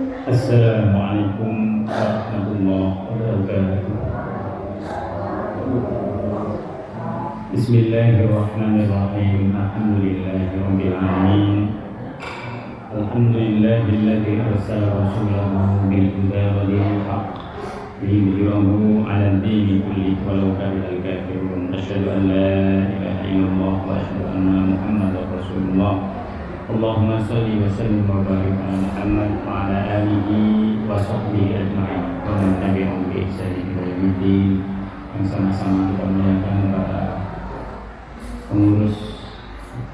Assalamualaikum warahmatullahi wabarakatuh. Bismillahirrahmanirrahim. Alhamdulillahirabbil alamin. Alhamdulillahilladzi arsala rasulahu bil huda wa dinil haqq liyudhhirahu 'alal dini kullihi walau karihal kafirun. Asyhadu an la ilaha illallah wa asyhadu anna Muhammadar Rasulullah. Allahumma shalli wa sallim wa barik ala Muhammad wa ala alihi wa sahbihi ajma'in wa man tabi'ahum bi ihsan ila yaumil. Yang sama-sama kita muliakan para pengurus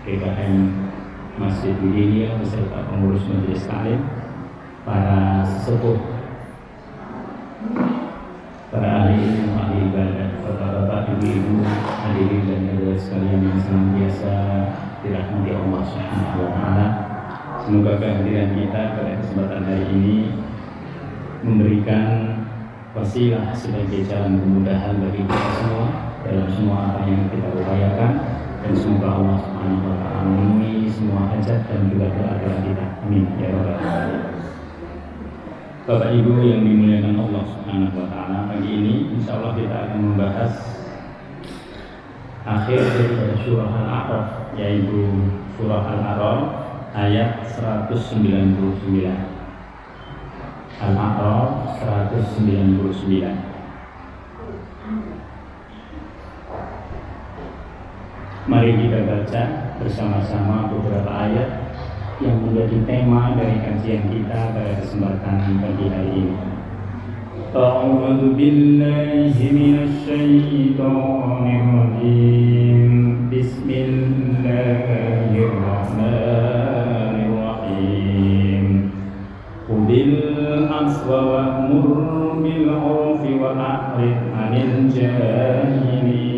PKM Masjid Widinia beserta pengurus majelis taklim, para sesepuh, para ahli ilmu, ahli ibadah, bapak-bapak, ibu-ibu, hadirin dan hadirat sekalian yang senantiasa dirahmati Allah Subhanahu wa taala. Semoga kehadiran kita pada kesempatan hari ini memberikan wasilah sebagai jalan kemudahan bagi kita semua dalam semua apa yang kita upayakan, dan semoga Allah Subhanahu wa taala memenuhi semua hajat dan juga doa-doa kita. Amin ya rabbal alamin. Bapak Ibu yang dimuliakan Allah Subhanahu wa taala, pagi ini insyaallah kita akan membahas akhir dari surah Al-A'raf, yaitu surah Al-A'raf ayat 199. Al-A'raf 199. Mari kita baca bersama-sama beberapa ayat yang menjadi tema dari kajian kita pada kesempatan pagi hari ini. A'udzu billahi minasy syaithanir rajim. Bismillahirrahmanirrahim. Qul afwa wa'mur bil 'urfi wa a'rid 'anil jahilin.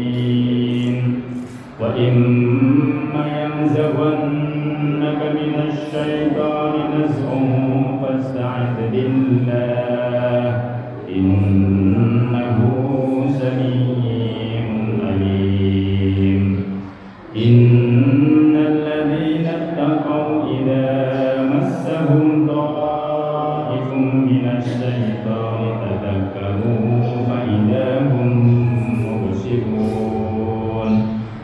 Wa imma yanzaghannaka minasy syaitani nazghun fasta'idz billah. Innahu sami'un alim. Innal ladzina taqaw idza massahum ta'ifun minasy syaitani tadhakkaru fa idza hum mubsirun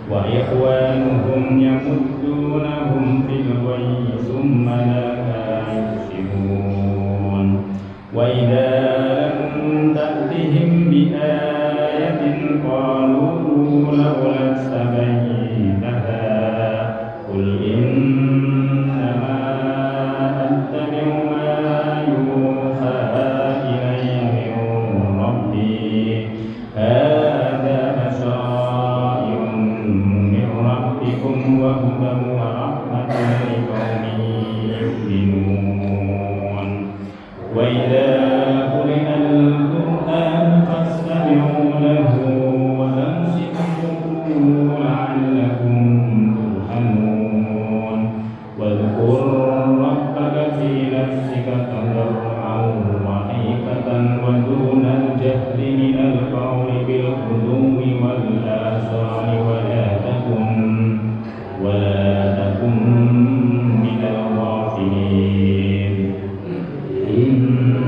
wa ikhwanuhum yamuddunahum fil ghayyi thumma la yuqsirun wa idza تأتهم بآية قالوا لولا استبينها قل إنما أتبع ما يوحى إلي من ربي هذا بشائر من ربكم وهدى ورحمة لقوم يؤمنون وإذا قرئ القرآن فاستمعوا له وأنصتوا لعلكم ترحمون واذكر ربك في نفسك تضرعا وخيفة ودون الجهل من القول بالغدو والآصال ولا تكن من الغافلين.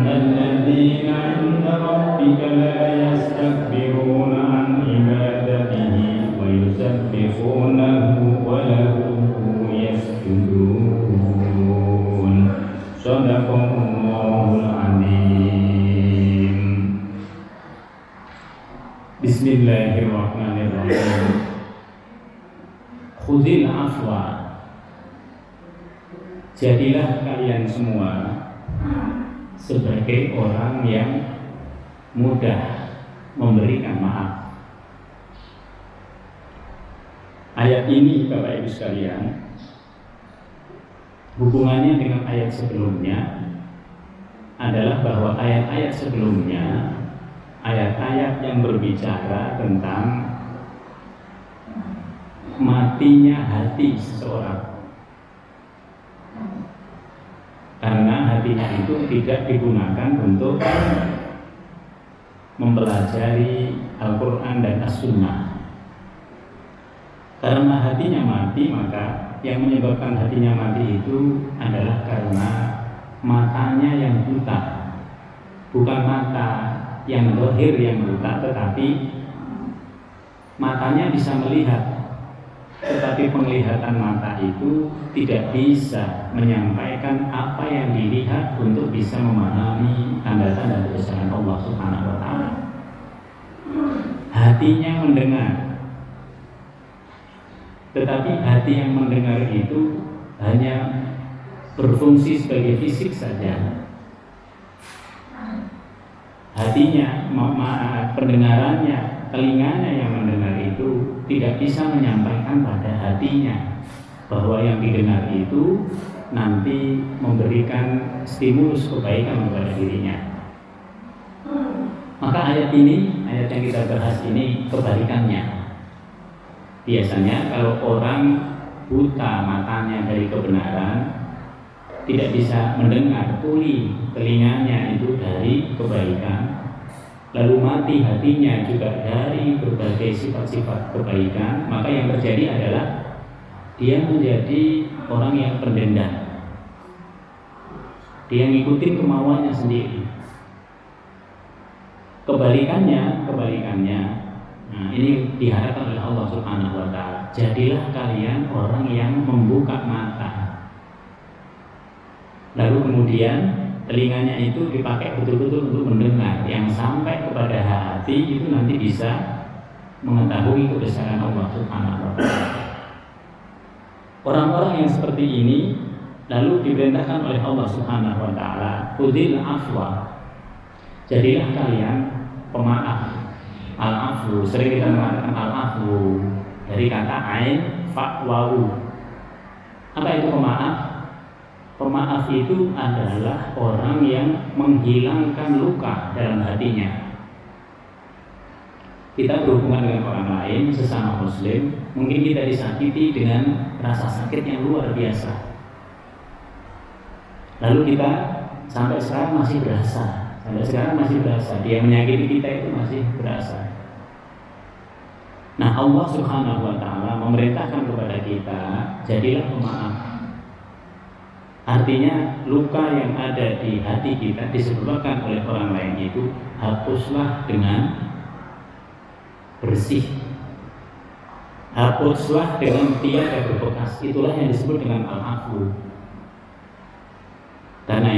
الذين عند ربك لا يستكبرون عن عبادته ويسبحونه وله يسجدون. صدق الله العظيم. Bismillahirrahmanirrahim. Khudhil afwa. Jadilah kalian semua sebagai orang yang mudah memberikan maaf. Ayat ini Bapak Ibu sekalian, hubungannya dengan ayat sebelumnya adalah bahwa ayat-ayat sebelumnya, ayat-ayat yang berbicara tentang matinya hati seseorang. Karena hatinya itu tidak digunakan untuk mempelajari Al-Quran dan As-Sunnah. Karena hatinya mati, maka yang menyebabkan hatinya mati itu adalah karena matanya yang buta, bukan mata yang zahir yang buta, tetapi matanya bisa melihat, tetapi penglihatan mata itu tidak bisa menyampaikan apa yang dilihat untuk bisa memahami tanda-tanda kebesaran Allah Subhanahu wa Ta'ala. Hatinya mendengar, tetapi hati yang mendengar itu hanya berfungsi sebagai fisik saja. Hatinya, pendengarannya, telinganya yang mendengar itu tidak bisa menyampaikan pada hatinya bahwa yang didengar itu nanti memberikan stimulus kebaikan kepada dirinya. Maka ayat yang kita bahas ini kebalikannya. Biasanya kalau orang buta matanya dari kebenaran, tidak bisa mendengar, tuli telinganya itu dari kebaikan, lalu mati hatinya juga dari berbagai sifat-sifat kebaikan, maka yang terjadi adalah dia menjadi orang yang pendendam. Dia ngikutin kemauannya sendiri. Kebalikannya, nah ini diharapkan oleh Allah Subhanahu wa Ta'ala. Jadilah kalian orang yang membuka mata. Lalu kemudian telinganya itu dipakai betul-betul untuk mendengar, yang sampai kepada hati itu nanti bisa mengetahui kebesaran Allah Subhanahu wa Ta'ala. Orang-orang yang seperti ini lalu diperintahkan oleh Allah Subhanahu wa Ta'ala, khudhil afwa. Jadilah kalian pemaaf. Al-afwu, sering kita mengatakan al-afwu dari kata ain fa wawu. Apa itu pemaaf? Pemaaf itu adalah orang yang menghilangkan luka dalam hatinya. Kita berhubungan dengan orang lain, sesama muslim, mungkin kita disakiti dengan rasa sakit yang luar biasa. Lalu kita sampai sekarang masih berasa. Dia menyakiti kita itu masih berasa. Nah, Allah Subhanahu wa Ta'ala memerintahkan kepada kita, jadilah pemaaf. Artinya luka yang ada di hati kita disebabkan oleh orang lain itu hapuslah dengan bersih. Hapuslah dengan tiada berbekas. Itulah yang disebut dengan al-afwu. Karena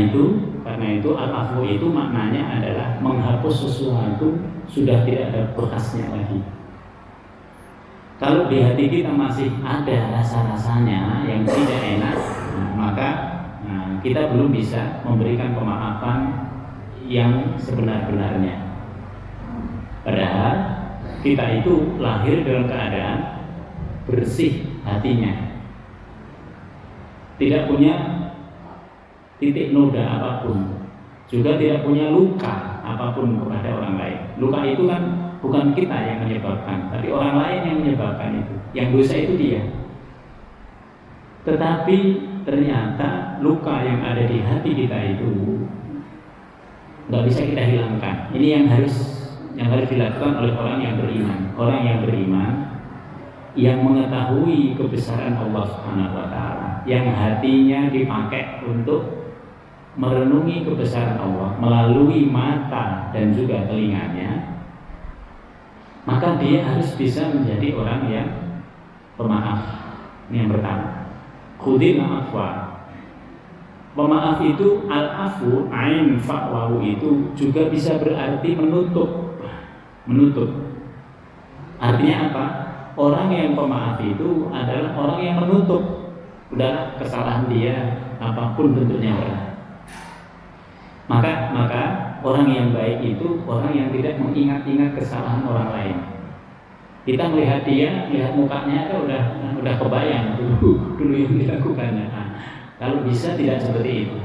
itu al-afwu itu maknanya adalah menghapus sesuatu sudah tidak ada bekasnya lagi. Kalau di hati kita masih ada rasa-rasanya yang tidak enak, maka kita belum bisa memberikan pemaafan yang sebenar-benarnya. Padahal kita itu lahir dalam keadaan bersih hatinya, tidak punya titik noda apapun, juga tidak punya luka apapun kepada orang lain. Luka itu kan bukan kita yang menyebabkan, tapi orang lain yang menyebabkan itu. Yang dosa itu dia. Tetapi ternyata luka yang ada di hati kita itu nggak bisa kita hilangkan. Ini yang harus dilakukan oleh orang yang beriman. Orang yang beriman yang mengetahui kebesaran Allah Subhanahu wa Ta'ala, yang hatinya dipakai untuk merenungi kebesaran Allah melalui mata dan juga telinganya, maka dia harus bisa menjadi orang yang pemaaf. Ini yang pertama. Khudhil afwa. Pemaaf itu al-afu ain fa wawu itu juga bisa berarti menutup. Artinya apa? Orang yang pemaaf itu adalah orang yang menutup. Udahlah, kesalahan dia apapun bentuknya berat. Maka orang yang baik itu orang yang tidak mengingat-ingat kesalahan orang lain. Kita melihat dia, melihat mukanya itu udah kebayang dulu yang dilakukannya. Kalau bisa tidak seperti itu.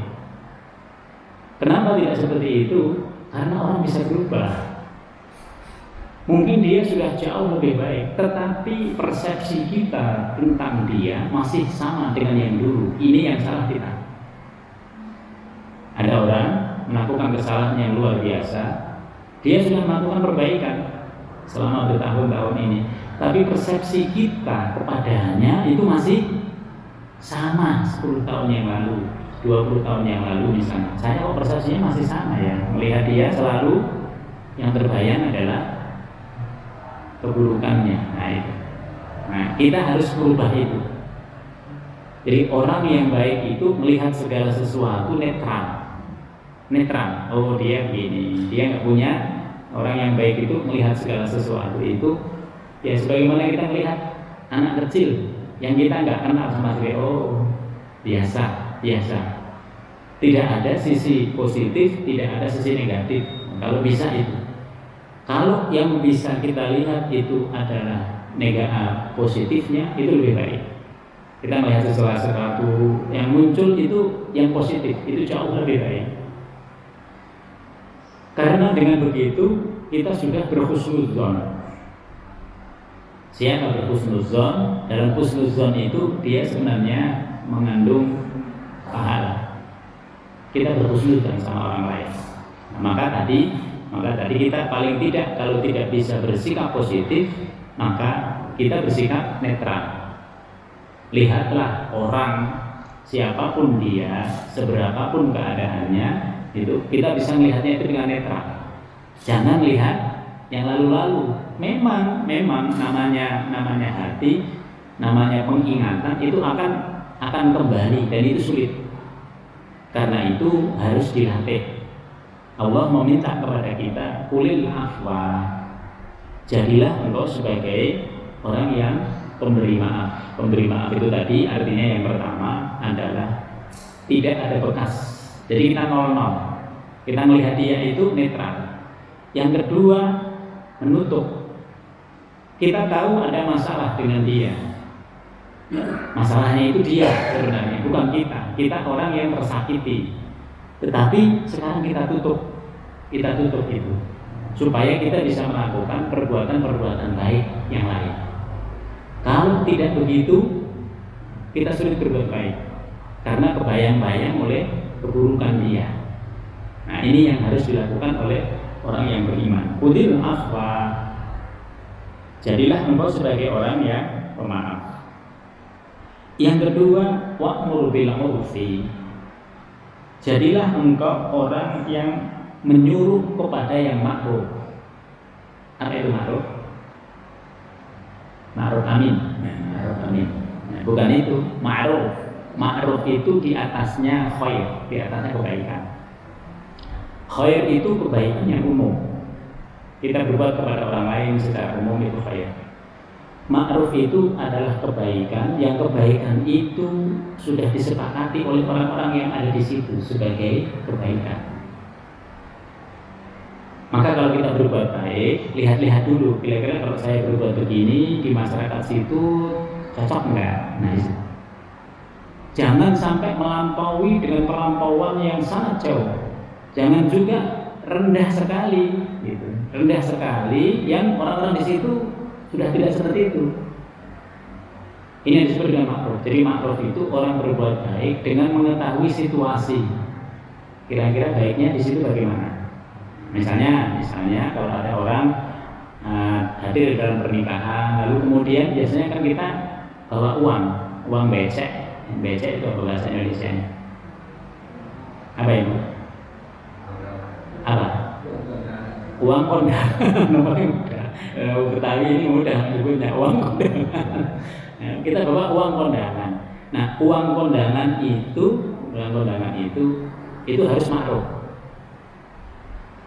Kenapa tidak seperti itu? Karena orang bisa berubah. Mungkin dia sudah jauh lebih baik, tetapi persepsi kita tentang dia masih sama dengan yang dulu. Ini yang salah kita. Ada orang melakukan kesalahan yang luar biasa, dia sudah melakukan perbaikan selama bertahun-tahun ini, tapi persepsi kita kepadanya itu masih sama 10 tahun yang lalu. 20 tahun yang lalu misalnya, saya kok persepsinya masih sama ya, melihat dia selalu yang terbayang adalah keburukannya. Nah itu, nah kita harus merubah itu. Jadi orang yang baik itu melihat segala sesuatu netral. Oh dia begini, dia nggak punya. Orang yang baik itu melihat segala sesuatu itu ya sebagaimana kita melihat anak kecil yang kita nggak kenal sama sekali. Oh biasa. Tidak ada sisi positif, tidak ada sisi negatif. Kalau bisa itu. Kalau yang bisa kita lihat itu adalah negatif positifnya, itu lebih baik. Kita melihat sesuatu yang muncul itu yang positif, itu jauh lebih baik. Karena dengan begitu kita sudah berhusnuzon. Siapa berhusnuzon? Dalam husnuzon itu dia sebenarnya mengandung pahala. Kita berhusnuzon sama orang lain. Nah, maka tadi kita paling tidak kalau tidak bisa bersikap positif, maka kita bersikap netral. Lihatlah orang siapapun dia, seberapapun keadaannya, itu kita bisa melihatnya itu dengan netral. Jangan lihat yang lalu-lalu. Memang namanya hati, namanya pengingatan itu akan kembali dan itu sulit. Karena itu harus dilatih. Allah meminta kepada kita, qulil afwa. Jadilah engkau sebagai orang yang pemberi maaf. Pemberi maaf itu tadi artinya yang pertama adalah tidak ada bekas. Jadi kita 0-0. Kita melihat dia itu netral. Yang kedua, menutup. Kita tahu ada masalah dengan dia. Masalahnya itu dia sebenarnya, bukan kita. Kita orang yang tersakiti. Tetapi sekarang kita tutup itu supaya kita bisa melakukan perbuatan-perbuatan baik yang lain. Kalau tidak begitu, kita sulit berbuat baik karena kebayang-bayang oleh keburukan dia. Nah ini yang harus dilakukan oleh orang yang beriman. Qulil afwa. Jadilah engkau sebagai orang yang pemaaf. Yang kedua, wa'mur bil 'urfi. Jadilah engkau orang yang menyuruh kepada yang ma'ruf. Apa itu ma'ruf? Ma'ruf amin. Ma'ruf amin. Nah, bukan itu, ma'ruf. Ma'ruf itu di atasnya khair, di atasnya kebaikan. Khair itu kebaikan yang umum. Kita berbuat kepada orang lain secara umum itu khair. Ma'ruf itu adalah kebaikan, yang kebaikan itu sudah disepakati oleh orang-orang yang ada di situ sebagai kebaikan. Maka kalau kita berbuat baik, lihat-lihat dulu, kira-kira kalau saya berbuat begini di masyarakat situ cocok enggak? Nah, jangan sampai melampaui dengan pelampauan yang sangat jauh. Jangan juga rendah sekali, gitu. Rendah sekali yang orang-orang di situ sudah tidak seperti itu. Ini yang disebut dengan ma'ruf. Jadi ma'ruf itu orang berbuat baik dengan mengetahui situasi. Kira-kira baiknya di situ bagaimana? Misalnya kalau ada orang hadir dalam pernikahan, lalu kemudian biasanya kan kita bawa uang becek itu apa bahasa Indonesianya? Apa itu? Apa? Uang kondangan. Betawi ini mudah menyebutnya uang kondangan. Kita bawa uang kondangan. Nah, uang kondangan itu harus ma'ruf.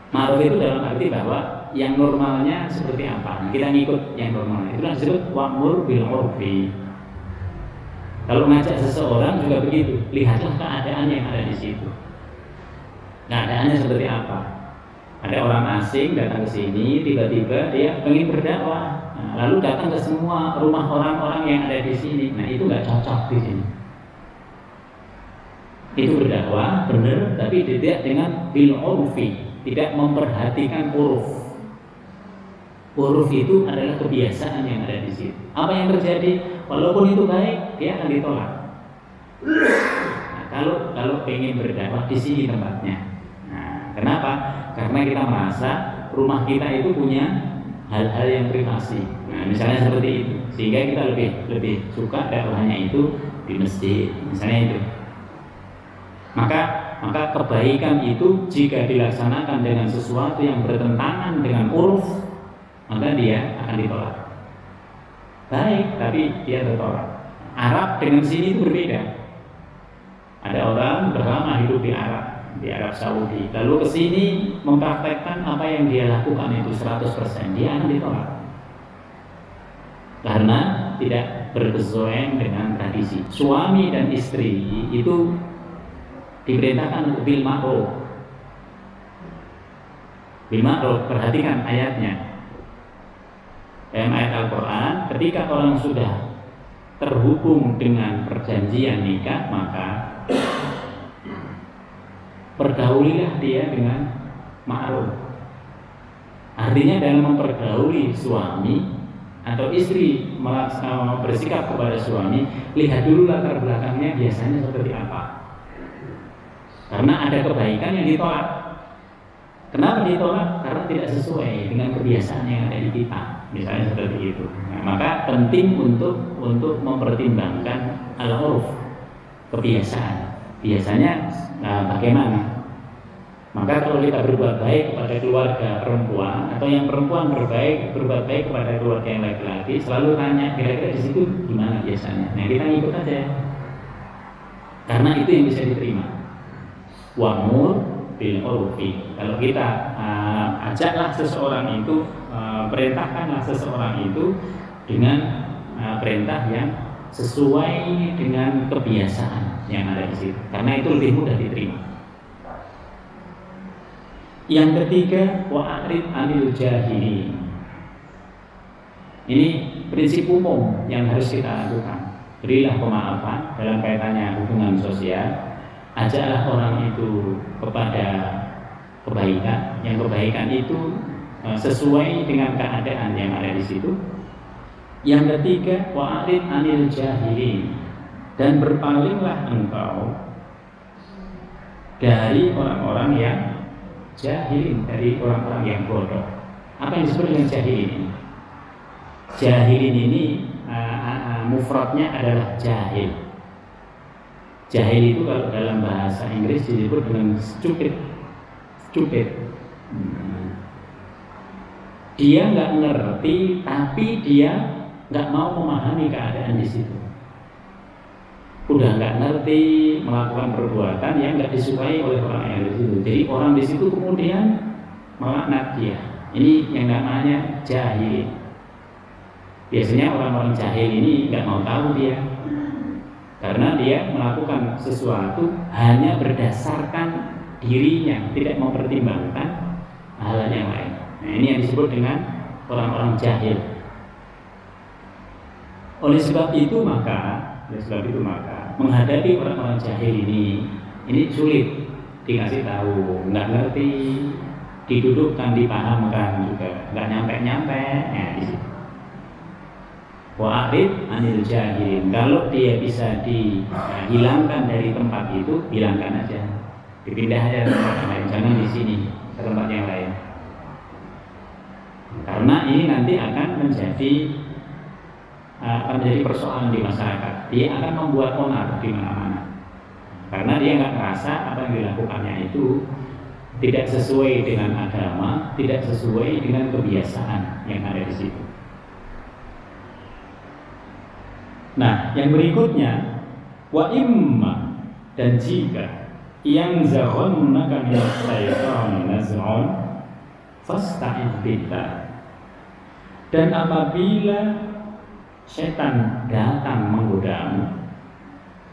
Ma'ruf itu dalam arti bahwa yang normalnya seperti apa, kita ngikut yang normalnya. Itu disebut wa'mur bil 'urfi. Kalau ngajak seseorang juga begitu, lihatlah keadaan yang ada di situ. Keadaannya seperti apa? Ada orang asing datang ke sini, tiba-tiba dia ingin berdakwah, lalu datang ke semua rumah orang-orang yang ada di sini. Nah itu nggak cocok di sini. Itu berdakwah benar, tapi tidak dengan bil 'urfi. Tidak memperhatikan huruf. Huruf itu adalah kebiasaan yang ada di situ. Apa yang terjadi? Walaupun itu baik, dia akan ditolak. Nah, kalau pengen berdakwah di sini tempatnya. Nah, kenapa? Karena kita merasa rumah kita itu punya hal-hal yang privasi. Nah, misalnya seperti itu. Sehingga kita lebih suka dakwahnya itu di masjid. Misalnya itu. Maka kebaikan itu jika dilaksanakan dengan sesuatu yang bertentangan dengan uruf, maka dia akan ditolak. Baik, tapi dia tertolak. Arab dengan sini itu berbeda. Ada orang berlama hidup di Arab Saudi, lalu ke sini mempraktekkan apa yang dia lakukan itu 100%, dia akan ditolak. Karena tidak berkesesuaian dengan tradisi. Suami dan istri itu diperintahkan untuk bil ma'ruf. Bil ma'ruf, perhatikan ayatnya. Dalam ayat Al-Quran, ketika orang sudah terhubung dengan perjanjian nikah, maka pergaulilah dia dengan ma'ruf. Artinya dalam mempergauli suami atau istri bersikap kepada suami, lihat dulu latar belakangnya biasanya seperti apa. Karena ada kebaikan yang ditolak. Kenapa ditolak? Karena tidak sesuai dengan kebiasaan yang ada di kita, misalnya seperti itu. Nah, maka penting untuk mempertimbangkan al-uruf, kebiasaan. Biasanya bagaimana? Maka kalau kita berbuat baik kepada keluarga perempuan, atau yang perempuan berbuat baik kepada keluarga yang laki-laki, selalu tanya kira-kira di situ gimana biasanya. Nah, kita ikut aja. Karena itu yang bisa diterima. Wa'mur bil urfi. Kalau kita ajaklah seseorang itu, perintahkanlah seseorang itu dengan perintah yang sesuai dengan kebiasaan yang ada di situ. Karena itu lebih mudah diterima. Yang ketiga, wa'rid 'anil jahilin. Ini prinsip umum yang harus kita lakukan. Berilah pemaafan dalam kaitannya hubungan sosial. Ajaklah orang itu kepada kebaikan, yang kebaikan itu sesuai dengan keadaan yang ada di situ. Yang ketiga, wa'rid 'anil jahilin, dan berpalinglah engkau dari orang-orang yang jahilin, dari orang-orang yang bodoh. Apa yang disebut dengan jahilin? Jahilin ini mufradnya adalah jahil. Jahil itu kalau dalam bahasa Inggris disebut dengan stupid. Dia nggak ngerti, tapi dia nggak mau memahami keadaan di situ. Udah nggak ngerti, melakukan perbuatan yang nggak disukai oleh orang yang di situ. Jadi orang di situ kemudian melaknat dia. Ini yang namanya jahil. Biasanya orang-orang jahil ini nggak mau tahu dia. Karena dia melakukan sesuatu hanya berdasarkan dirinya, tidak mempertimbangkan hal yang lain. Nah, ini yang disebut dengan orang-orang jahil. Oleh sebab itu maka menghadapi orang-orang jahil ini sulit dikasih tahu, nggak ngerti, didudukkan, dipahamkan juga, nggak nyampe-nyampe. Nah, di situ. Wa'rid 'anil jahilin. Kalau dia bisa dihilangkan dari tempat itu, hilangkan aja. Dipindah aja ke tempat yang lain, jangan di sini, ke tempat yang lain. Karena ini nanti akan menjadi persoalan di masyarakat. Dia akan membuat onar di mana-mana. Karena dia nggak merasa apa yang dilakukannya itu tidak sesuai dengan agama, tidak sesuai dengan kebiasaan yang ada di situ. Nah, yang berikutnya, wa imma, dan jika yang zaghannaka min asy-syaitani naz'un fasta'idz billah. Dan apabila setan datang menggodamu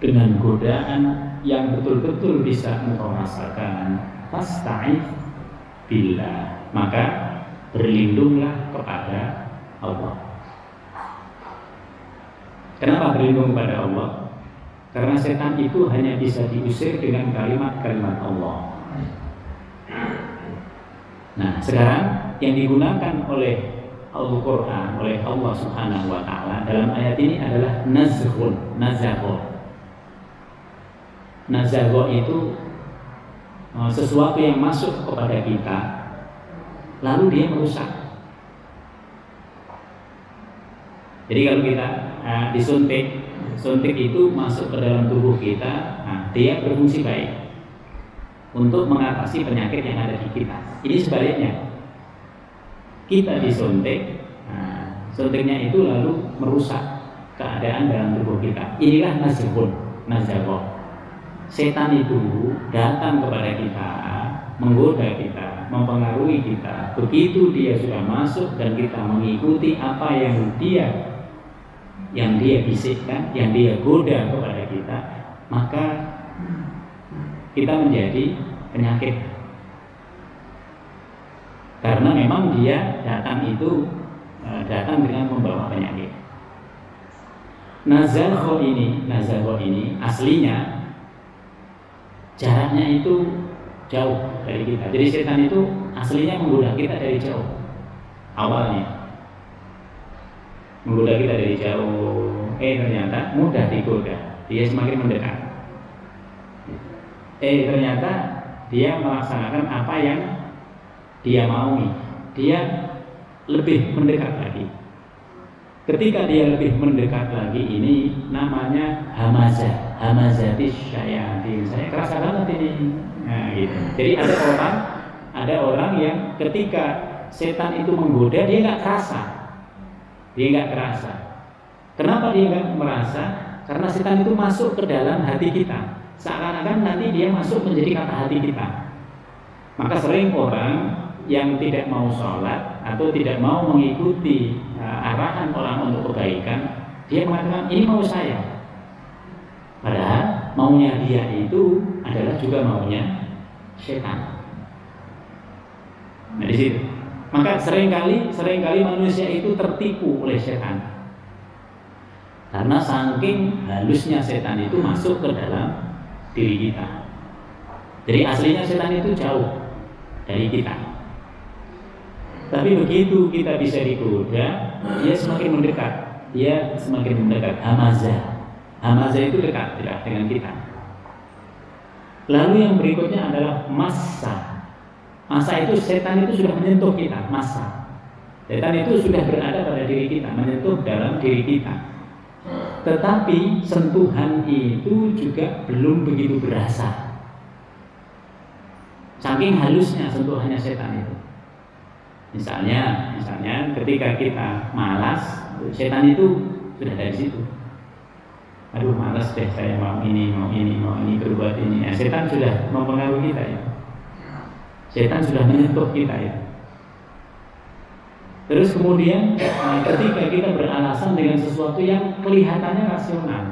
dengan godaan yang betul-betul bisa engkau rasakan, fasta'idz billah, maka berlindunglah kepada Allah. Kenapa berlindung kepada Allah? Karena setan itu hanya bisa diusir dengan kalimat-kalimat Allah. Nah, sekarang yang digunakan oleh Al-Quran, oleh Allah Subhanahu wa Ta'ala dalam ayat ini adalah nazghun, nazagho. Nazagho itu sesuatu yang masuk kepada kita, lalu dia merusak. Jadi kalau kita suntik itu masuk ke dalam tubuh kita, nah, dia berfungsi baik. untuk mengatasi penyakit yang ada di kita. Ini sebaliknya, kita disuntik, suntiknya itu lalu merusak keadaan dalam tubuh kita. Inilah nazghun. Setan itu datang kepada kita, menggoda kita, mempengaruhi kita. Begitu dia sudah masuk dan kita mengikuti apa yang dia bisikkan, yang dia goda kepada kita, maka kita menjadi penyakit. Karena memang dia datang dengan membawa penyakit. Nazghun ini aslinya jaraknya itu jauh dari kita. Jadi setan itu aslinya menggoda kita dari jauh. Awalnya menggoda kita dari jauh, ternyata mudah digoda. Dia semakin mendekat. Ternyata dia melaksanakan apa yang dia maui. Dia lebih mendekat lagi. Ketika dia lebih mendekat lagi, ini namanya hamazatis syayatin. Saya kerasa banget ini. Nah, gitu. Jadi ada orang yang ketika setan itu menggoda, dia nggak kerasa. Kenapa dia nggak merasa? Karena setan itu masuk ke dalam hati kita. Seakan-akan nanti dia masuk menjadi kata hati kita. Maka sering orang yang tidak mau sholat atau tidak mau mengikuti arahan orang untuk kebaikan, dia mengatakan ini mau saya. Padahal maunya dia itu adalah juga maunya setan. Nah di situ. Maka seringkali manusia itu tertipu oleh setan. Karena saking halusnya setan itu masuk ke dalam diri kita. Jadi aslinya setan itu jauh dari kita. Tapi begitu kita bisa digoda, dia semakin mendekat. Hamazah itu dekat dengan kita. Lalu yang berikutnya adalah massa. Massa itu setan itu sudah menyentuh kita. Massa. Setan itu sudah berada pada diri kita, menyentuh dalam diri kita. Tetapi sentuhan itu juga belum begitu berasa. Saking halusnya sentuhannya setan itu. Misalnya ketika kita malas, setan itu sudah dari situ. Aduh malas deh, saya mau ini berbuat ini. Setan sudah mempengaruhi kita ya. Setan sudah menyentuh kita ya. Terus kemudian ketika kita beralasan dengan sesuatu yang kelihatannya rasional.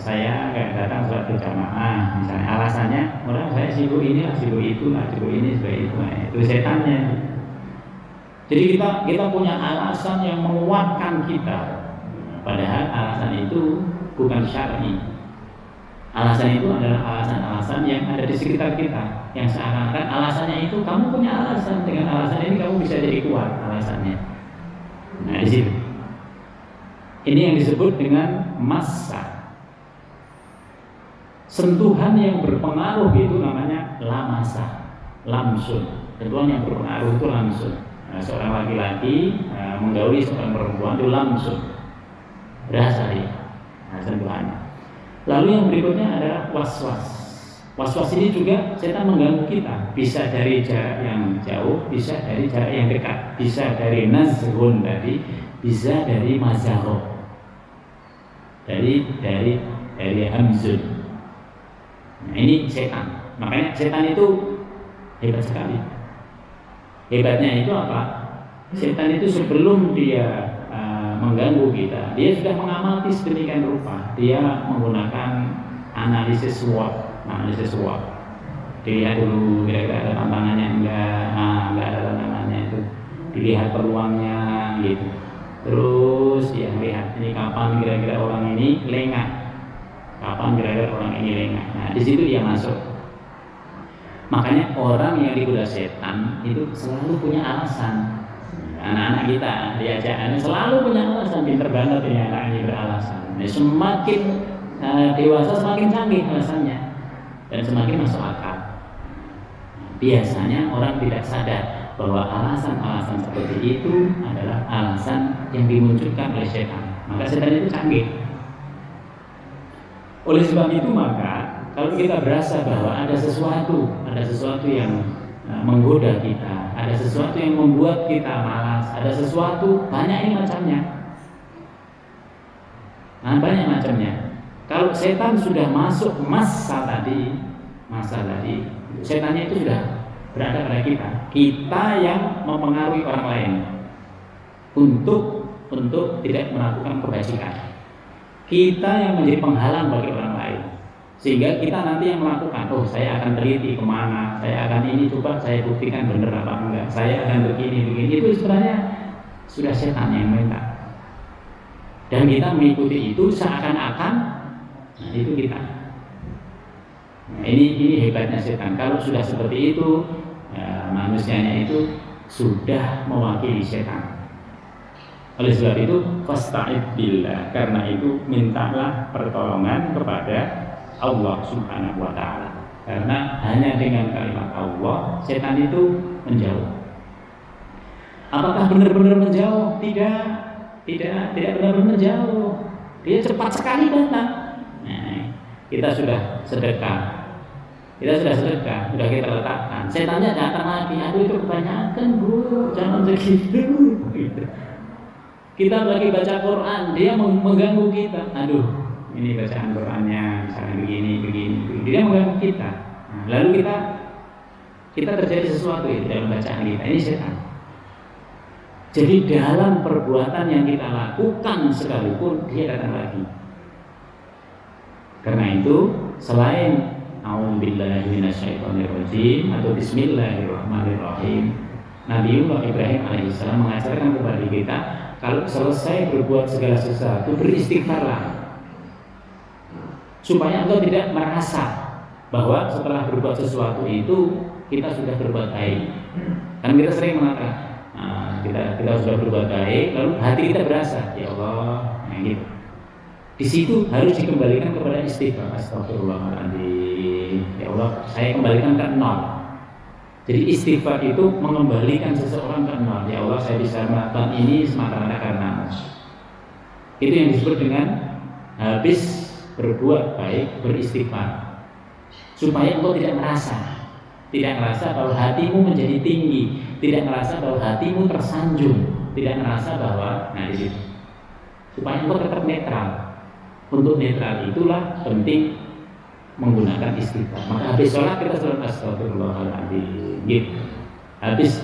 Saya nggak datang sholat berjamaah, misalnya alasannya orang saya sibuk ini, sibuk itu, sibuk ini, sibuk itu. Itu setannya. Jadi kita punya alasan yang menguatkan kita, padahal alasan itu bukan syar'i. Alasan itu adalah alasan-alasan yang ada di sekitar kita, yang seakan-akan alasannya itu kamu punya alasan, dengan alasan ini kamu bisa jadi kuat alasannya. Nah di situ. Ini yang disebut dengan massa. Sentuhan yang berpengaruh itu namanya lamasa, lamsun. Sentuhan yang berpengaruh itu lamsun. Nah, seorang laki-laki menggauli seorang perempuan itu lamsun, berasa dia sentuhannya. Lalu yang berikutnya adalah was-was. Was-was ini juga setan mengganggu kita. Bisa dari jarak yang jauh, bisa dari jarak yang dekat, bisa dari nazghun tadi, bisa dari mazahah, dari hamzun. Nah, ini setan. Makanya setan itu hebat sekali. Hebatnya itu apa? Setan itu sebelum dia mengganggu kita, dia sudah mengamati sedemikian rupa. Dia menggunakan analisis SWOT. Dilihat dulu kira-kira ada tantangannya enggak ada tantangannya itu. Dilihat peluangnya gitu. Terus dia melihat ini kapan kira-kira orang ini lengah. Kapan kira-kira orang ini lengah. Nah, di situ dia masuk. Makanya orang yang digoda setan itu selalu punya alasan. Anak-anak kita diajak selalu punya alasan, pinter banget ya anak ini beralasan. Nah, semakin dewasa semakin canggih alasannya dan semakin masuk akal. Biasanya orang tidak sadar bahwa alasan-alasan seperti itu adalah alasan yang dimunculkan oleh setan. Maka setan itu canggih. Oleh sebab itu maka kalau kita berasa bahwa ada sesuatu yang menggoda kita, ada sesuatu yang membuat kita malas, ada sesuatu, banyak ini macamnya. Nah, banyak macamnya. Kalau setan sudah masuk masa tadi, setannya itu sudah berada pada kita. Kita yang mempengaruhi orang lain untuk tidak melakukan kebajikan. Kita yang menjadi penghalang bagi orang lain. Sehingga kita nanti yang melakukan, oh saya akan teliti kemana, saya akan ini, coba saya buktikan benar apa enggak, saya akan begini. Itu sebenarnya sudah setan yang minta. Dan kita mengikuti itu seakan-akan, nah itu kita. Nah, ini hebatnya setan. Kalau sudah seperti itu, ya, manusianya itu sudah mewakili setan. Oleh sebab itu, fasta'id billah, karena itu mintalah pertolongan kepada Allah Subhanahu wa ta'ala. Karena hanya dengan kalimat Allah setan itu menjauh. Apakah benar-benar menjauh? Tidak benar-benar menjauh. Dia cepat sekali datang. Nah, kita sudah sedekah, sudah kita letakkan. Setannya datang lagi. Aduh itu kebanyakan Bu, jangan begitu. Kita lagi baca Quran, dia mengganggu kita. Aduh, ini bacaan Qurannya misalnya begini. Dia mengganggu kita. Nah, lalu kita terjadi sesuatu itu dalam bacaan kita. Ini setan. Jadi dalam perbuatan yang kita lakukan sekalipun dia datang lagi. Karena itu selain a'udzubillahi minasyaitonirrajim atau bismillahirrahmanirrahim, Nabiullah Ibrahim alaihissalam mengajarkan kepada kita, kalau selesai berbuat segala sesuatu beristighfarlah, supaya engkau tidak merasa bahwa setelah berbuat sesuatu itu kita sudah berbuat baik. Kan kita sering mengatakan kita sudah berbuat baik, lalu hati kita berasa ya Allah, nah gitu. Di situ harus dikembalikan kepada istighfar. Astagfirullahaladzim, ya Allah saya kembalikan ke nol. Jadi istighfar itu mengembalikan seseorang ke nol. Ya Allah saya bisa melakukan ini semata-mata karena itu yang disebut dengan habis berbuat baik beristighfar, supaya engkau tidak merasa bahwa hatimu menjadi tinggi, tidak merasa bahwa hatimu tersanjung, tidak merasa bahwa di situ, supaya engkau tetap netral. Untuk netral itulah penting menggunakan istighfar. Maka habis sholat kita sholat astagfirullahaladzim gitu. Habis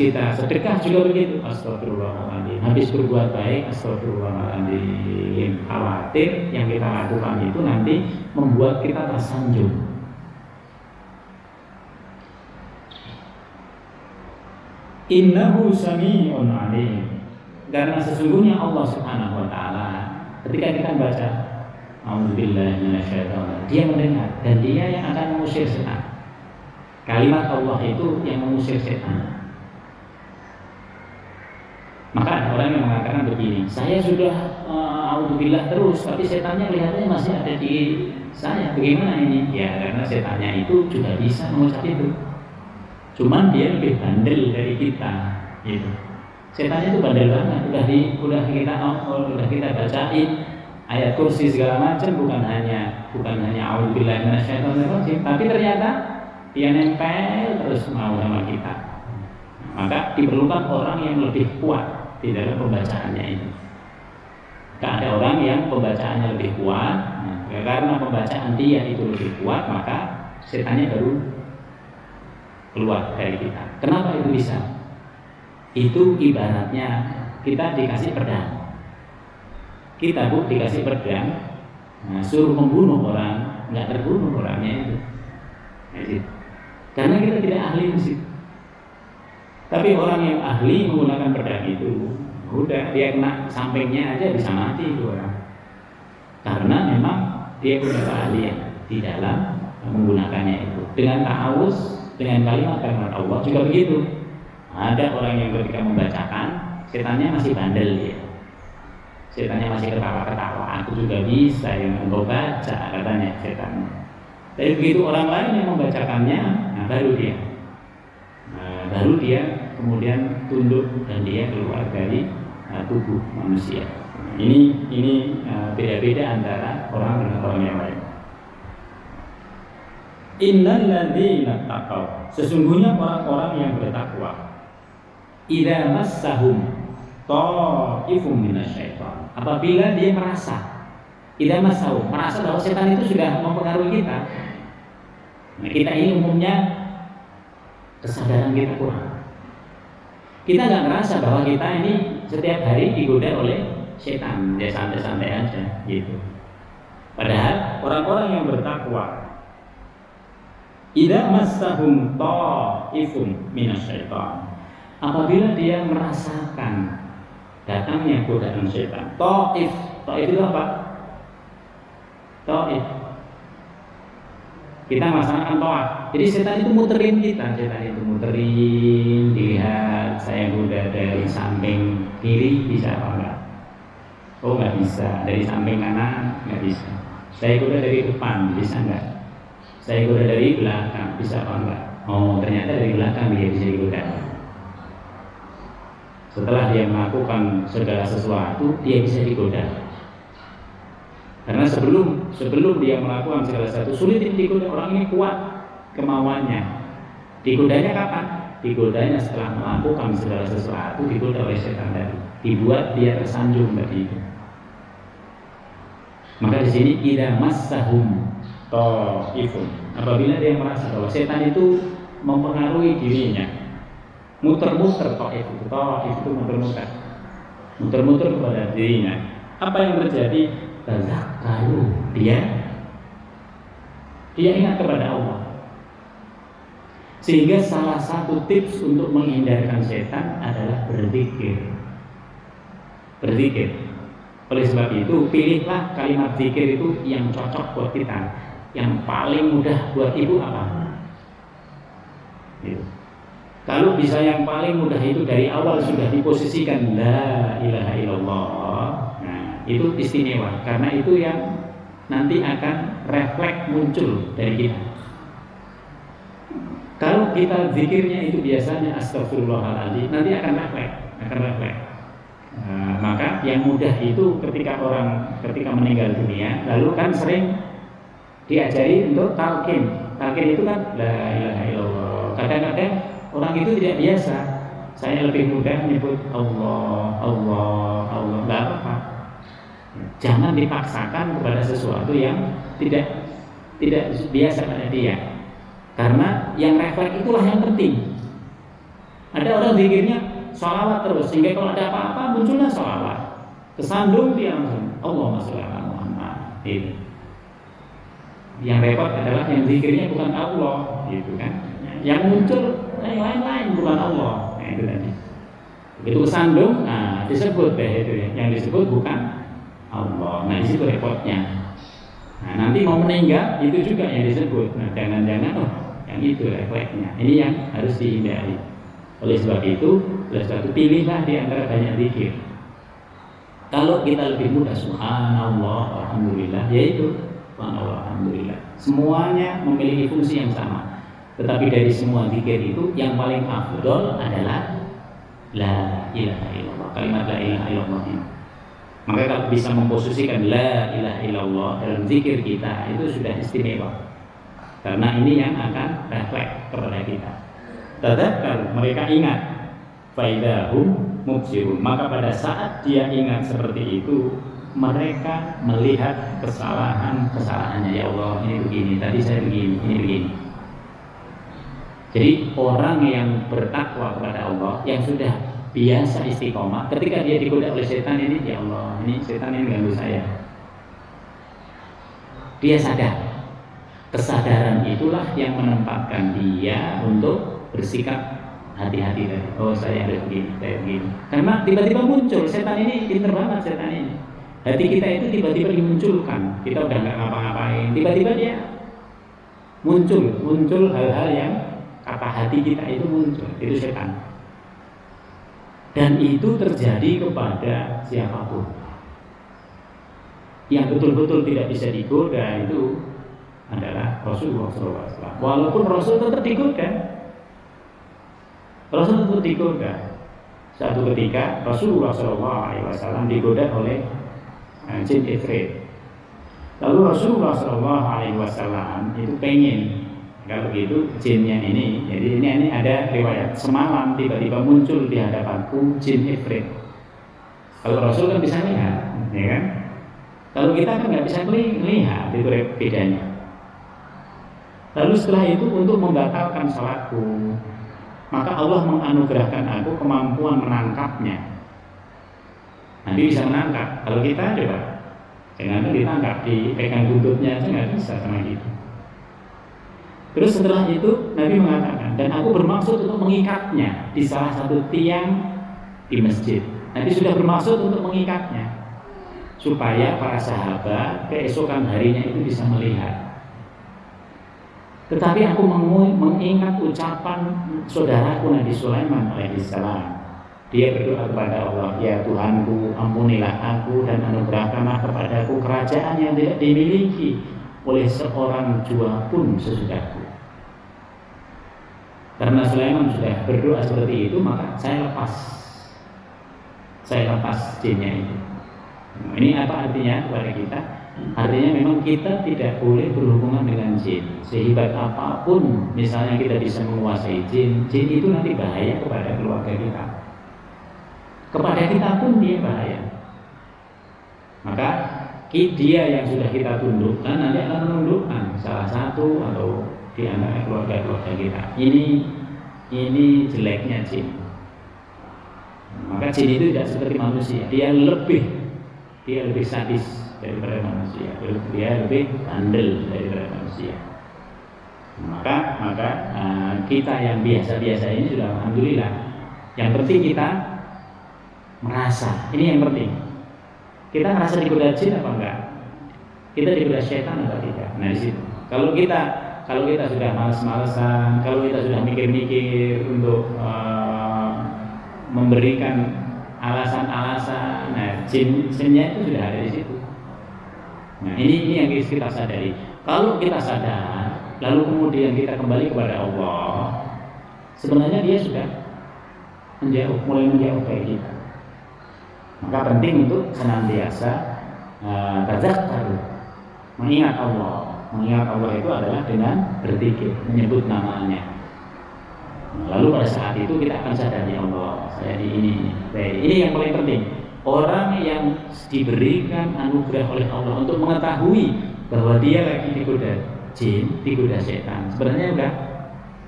kita sedekah juga begitu, astagfirullahaladzim. Habis berbuat baik, astagfirullahaladzim. Khawatir yang kita lakukan itu nanti membuat kita tersanjung. Innahu sami'un alim. Karena sesungguhnya Allah Subhanahu wa ta'ala ketika kita baca a'udzubillahi minasyaitonir, dia mendengar dan dia yang akan mengusir setan. Kalimat Allah itu yang mengusir setan. Maka ada orang yang mengatakan begini, saya sudah a'udzubillah terus, tapi setannya kelihatannya masih ada di saya. Bagaimana ini? Ya karena setannya itu juga bisa mengucap itu. Cuman dia lebih bandel dari kita, gitu. Setannya itu bandel banget. Udah kita bacain ayat kursi segala macam, bukan hanya a'udzubillahi minasyaitonirrajim, tapi ternyata dia nempel terus mau sama kita. Maka diperlukan orang yang lebih kuat di dalam pembacaannya itu. Ada orang yang pembacaannya lebih kuat, karena pembacaan dia itu lebih kuat, maka setannya baru keluar dari kita. Kenapa itu bisa? Itu ibaratnya kita dikasih pedang. Kita dikasih pedang, suruh membunuh orang, nggak terbunuh orangnya itu. Karena kita tidak ahli di situ. Tapi orang yang ahli menggunakan pedang itu, udah dia kena sampingnya aja bisa mati itu orang. Karena memang dia punya keahlian di dalam menggunakannya itu. Dengan ta'awuz, dengan kalimat Allah juga begitu. Ada orang yang ketika membacakan, setannya masih bandel dia. Setannya masih ketawa-ketawa. Aku juga bisa yang engkau baca, katanya setannya. Tapi begitu orang lain yang membacakannya, baru dia kemudian tunduk dan dia keluar dari tubuh manusia. Ini beda-beda antara orang dengan orang yang lain. Innal ladzina taqaw, sesungguhnya orang-orang yang bertakwa, idza massahum ta'ifum minasyaiton, apabila dia merasa, idza massahum, merasa bahwa setan itu sudah mempengaruhi kita. Nah, kita ini umumnya kesadaran kita kurang. Kita nggak merasa bahwa kita ini setiap hari digoda oleh setan, dia santai-santai aja gitu. Padahal orang-orang yang bertakwa, idza massahum ta'ifum minasyaiton, apabila dia merasakan datangnya godaan setan. Ta'if itu apa? Ta'if, kita melaksanakan ta'at. Jadi setan itu muterin kita, dilihat saya goda dari samping kiri bisa apa enggak? Oh nggak bisa. Dari samping kanan nggak bisa. Saya goda dari depan bisa enggak? Saya goda dari belakang bisa apa enggak? Oh ternyata dari belakang dia bisa digoda. Setelah dia melakukan segala sesuatu, dia bisa digoda. Karena sebelum dia melakukan segala sesuatu, sulit digoda. Orang ini kuat kemauannya. Digodanya kapan? Digodanya setelah melakukan segala sesuatu, digoda oleh setan tadi. Dibuat dia tersanjung tadi itu. Maka di sini idza massahum ta'ifun, apabila dia merasa bahwa setan itu mempengaruhi dirinya, muter-muter ta'if itu muter-muter kepada dirinya, apa yang terjadi? Tazakkaru, dia ingat kepada Allah. Sehingga salah satu tips untuk menghindarkan setan adalah berzikir. Oleh sebab itu, pilihlah kalimat zikir itu yang cocok buat kita. Yang paling mudah buat ibu apa? Gitu. Kalau bisa yang paling mudah itu dari awal sudah diposisikan la ilaha illallah, nah itu istimewa, karena itu yang nanti akan refleks muncul dari kita. Kalau kita zikirnya itu biasanya astagfirullahaladzim, nanti akan refleks. Nah, maka yang mudah itu ketika meninggal dunia, lalu kan sering diajari untuk talqin. Talqin itu kan la ilaha illallah. Kadang-kadang orang itu tidak biasa. Saya lebih mudah menyebut Allah, nggak apa-apa. Jangan dipaksakan kepada sesuatu yang tidak biasa pada dia. Karena yang refleks itulah yang penting. Ada orang zikirnya sholawat terus, sehingga kalau ada apa-apa munculnya sholawat. Kesandung dia langsung Allahumma sholli ala Muhammad. Itu. Yang repot adalah yang zikirnya bukan Allah, gitu kan? Yang muncul yang lain-lain bukan Allah. Nah, itu tadi. Begitu kesandung, nah disebut deh itu ya. Yang disebut bukan Allah. Nah, di situ repotnya. Nah, nanti mau meninggal itu juga yang disebut. Nah, jangan-jangan yang itu refleksnya. Ini yang harus dihindari. Oleh sebab itu pilihlah di antara banyak zikir. Kalau kita lebih mudah subhanallah, alhamdulillah, yaitu subhanallah, alhamdulillah. Semuanya memiliki fungsi yang sama. Tetapi dari semua zikir itu yang paling afdol adalah la ilaha illallah. Kalimat la ilaha illallah ini. Maka kalau bisa memposisikan la ilaha illallah dalam zikir kita, itu sudah istimewa. Karena ini yang akan refleks kepada kita. Tadzakkar, mereka ingat, faidahum mubsirun, maka pada saat dia ingat seperti itu, mereka melihat kesalahannya. Ya Allah, ini begini, tadi saya begini, ini begini. Jadi orang yang bertakwa kepada Allah, yang sudah biasa istiqomah, ketika dia digoda oleh setan ini, ya Allah, ini setan ini ganggu saya. Dia sadar. Kesadaran itulah yang menempatkan dia untuk bersikap hati-hati tadi. Oh, saya harus begini, saya begini. Karena tiba-tiba muncul setan ini, pinter banget setan ini. Hati kita itu tiba-tiba dimunculkan. Kita udah nggak ngapa-ngapain, tiba-tiba dia muncul hal-hal yang kata hati kita itu muncul. Itu setan. Dan itu terjadi kepada siapapun. Yang betul-betul tidak bisa digoda itu adalah Rasulullah SAW. Walaupun Rasul tetap digoda. Satu ketika Rasulullah SAW digoda oleh jin Ifrit. Lalu Rasulullah SAW itu pengen Kalau begitu jinnya ini, jadi ini ada riwayat semalam tiba-tiba muncul di hadapanku jin ifrit. Kalau Rasul kan bisa lihat, ya kan? Kalau kita kan nggak bisa lihat, itu bedanya. Lalu setelah itu untuk membatalkan salatku, maka Allah menganugerahkan aku kemampuan menangkapnya. Nanti bisa menangkap. Kalau kita coba, jangan ditangkap, dipegang buntutnya aja nggak bisa sama gitu. Terus setelah itu Nabi mengatakan, dan aku bermaksud untuk mengikatnya di salah satu tiang di masjid. Nabi sudah bermaksud untuk mengikatnya supaya para sahabat keesokan harinya itu bisa melihat. Tetapi aku mengingat ucapan saudaraku Nabi Sulaiman alaihissalam. Dia berdoa kepada Allah, ya Tuhanku, ampunilah aku dan anugerahkanlah kepadaku kerajaan yang tidak dimiliki oleh seorang jua pun sesudahku. Karena Sulaiman sudah berdoa seperti itu, maka saya lepas jinnya itu. Ini apa artinya kepada kita? Artinya memang kita tidak boleh berhubungan dengan jin. Sehebat apapun misalnya kita bisa menguasai jin, jin itu nanti bahaya kepada keluarga kita. Kepada kita pun dia bahaya. Maka dia yang sudah kita tundukkan nanti akan menundukkan salah satu atau di antara keluarga-keluarga kita. Ini jeleknya jin. Maka jin itu tidak seperti manusia. Dia lebih sadis daripada manusia. Dia lebih bandel daripada manusia. Maka kita yang biasa-biasa ini sudah alhamdulillah. Yang penting kita merasa. Ini yang penting. Kita merasa digoda jin apa enggak? Kita digoda setan atau tidak? Nah di situ. Kalau kita sudah malas-malasan, kalau kita sudah mikir-mikir untuk memberikan alasan-alasan, nah jinnya itu sudah ada di situ. Nah ini yang kita sadari. Kalau kita sadar, lalu kemudian kita kembali kepada Allah, sebenarnya dia sudah mulai menjauh dari kita. Maka penting untuk senantiasa tazakkur, mengingat Allah. Mengingat Allah itu adalah dengan berzikir, menyebut namanya. Lalu pada saat itu kita akan sadar, ya Allah, saya di ini. Baik, ini yang paling penting. Orang yang diberikan anugerah oleh Allah untuk mengetahui bahwa dia lagi digoda jin, digoda setan, sebenarnya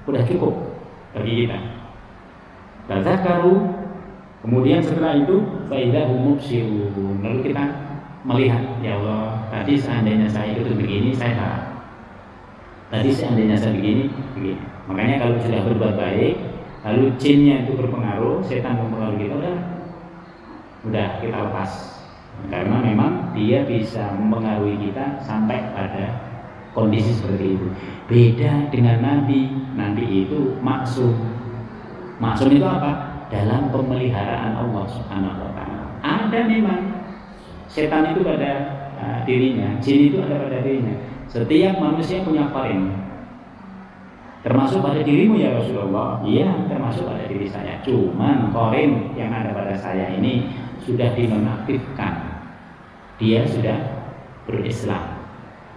udah cukup bagi kita. Tazakkaru, kemudian setelah itu faidahum mubsirun. Lalu kita melihat, ya Allah, tadi seandainya saya itu begini, saya salah. Tadi seandainya saya begini. Makanya kalau sudah berbuat baik, lalu jinnya itu berpengaruh, setan mempengaruhi kita, udah kita lepas. Karena memang dia bisa mempengaruhi kita sampai pada kondisi seperti itu. Beda dengan Nabi itu maksum. Maksum itu apa? Dalam pemeliharaan Allah Subhanahu wa taala. Ada memang setan itu pada dirinya, jin itu ada pada dirinya. Setiap manusia punya qarin. Termasuk pada dirimu ya Rasulullah. Iya, termasuk pada diri saya. Cuman qarin yang ada pada saya ini sudah dinonaktifkan. Dia sudah berislam.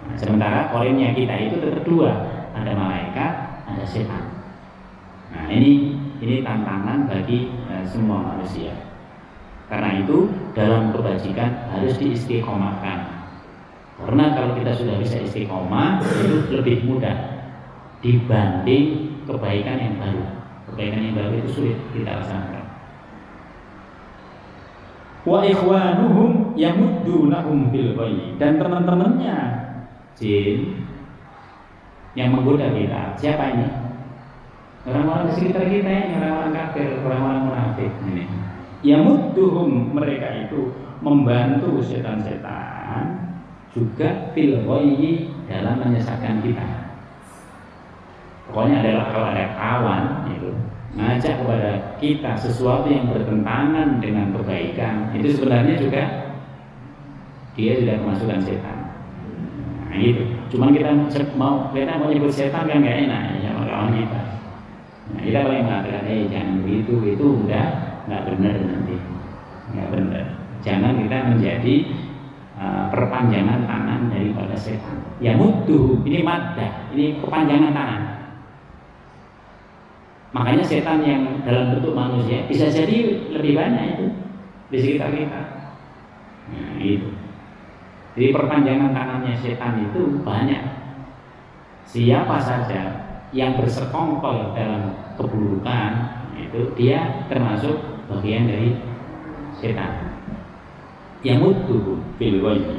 Nah, sementara qarinnya kita itu tetap dua, ada malaikat, ada setan. Nah, ini tantangan bagi semua manusia. Karena itu dalam kebajikan harus diistiqomahkan. Karena kalau kita sudah bisa istiqomah, itu lebih mudah dibanding kebaikan yang baru. Kebaikan yang baru itu sulit kita laksanakan. Wa ikhwanuhum yamuddunahum bil ghayy, dan teman-temannya jin yang menggoda kita. Siapa ini? Orang-orang di sekitar kita ini, orang-orang kafir, orang-orang munafik ini. Yamudduhum, mereka itu membantu setan-setan juga fil ghayyi, dalam menyesatkan kita. Pokoknya adalah kalau ada kawan itu ngajak kepada kita sesuatu yang bertentangan dengan kebaikan, itu sebenarnya juga dia sudah kemasukan setan. Nah gitu. Cuman kita mau nyebut setan kan nggak enak ya sama kawan kita. Nah, kita paling mengatakan, jangan begitu, itu udah nggak benar nanti, nggak benar. Jangan kita menjadi perpanjangan tangan daripada setan. Ya mudduhu, ini maddah, ini kepanjangan tangan. Makanya setan yang dalam bentuk manusia bisa jadi lebih banyak itu di sekitar kita. Nah, itu. Jadi perpanjangan tangannya setan itu banyak. Siapa saja yang bersekongkol dalam keburukan itu dia termasuk bagian dari setan. Yamudduhu fil ghayyi.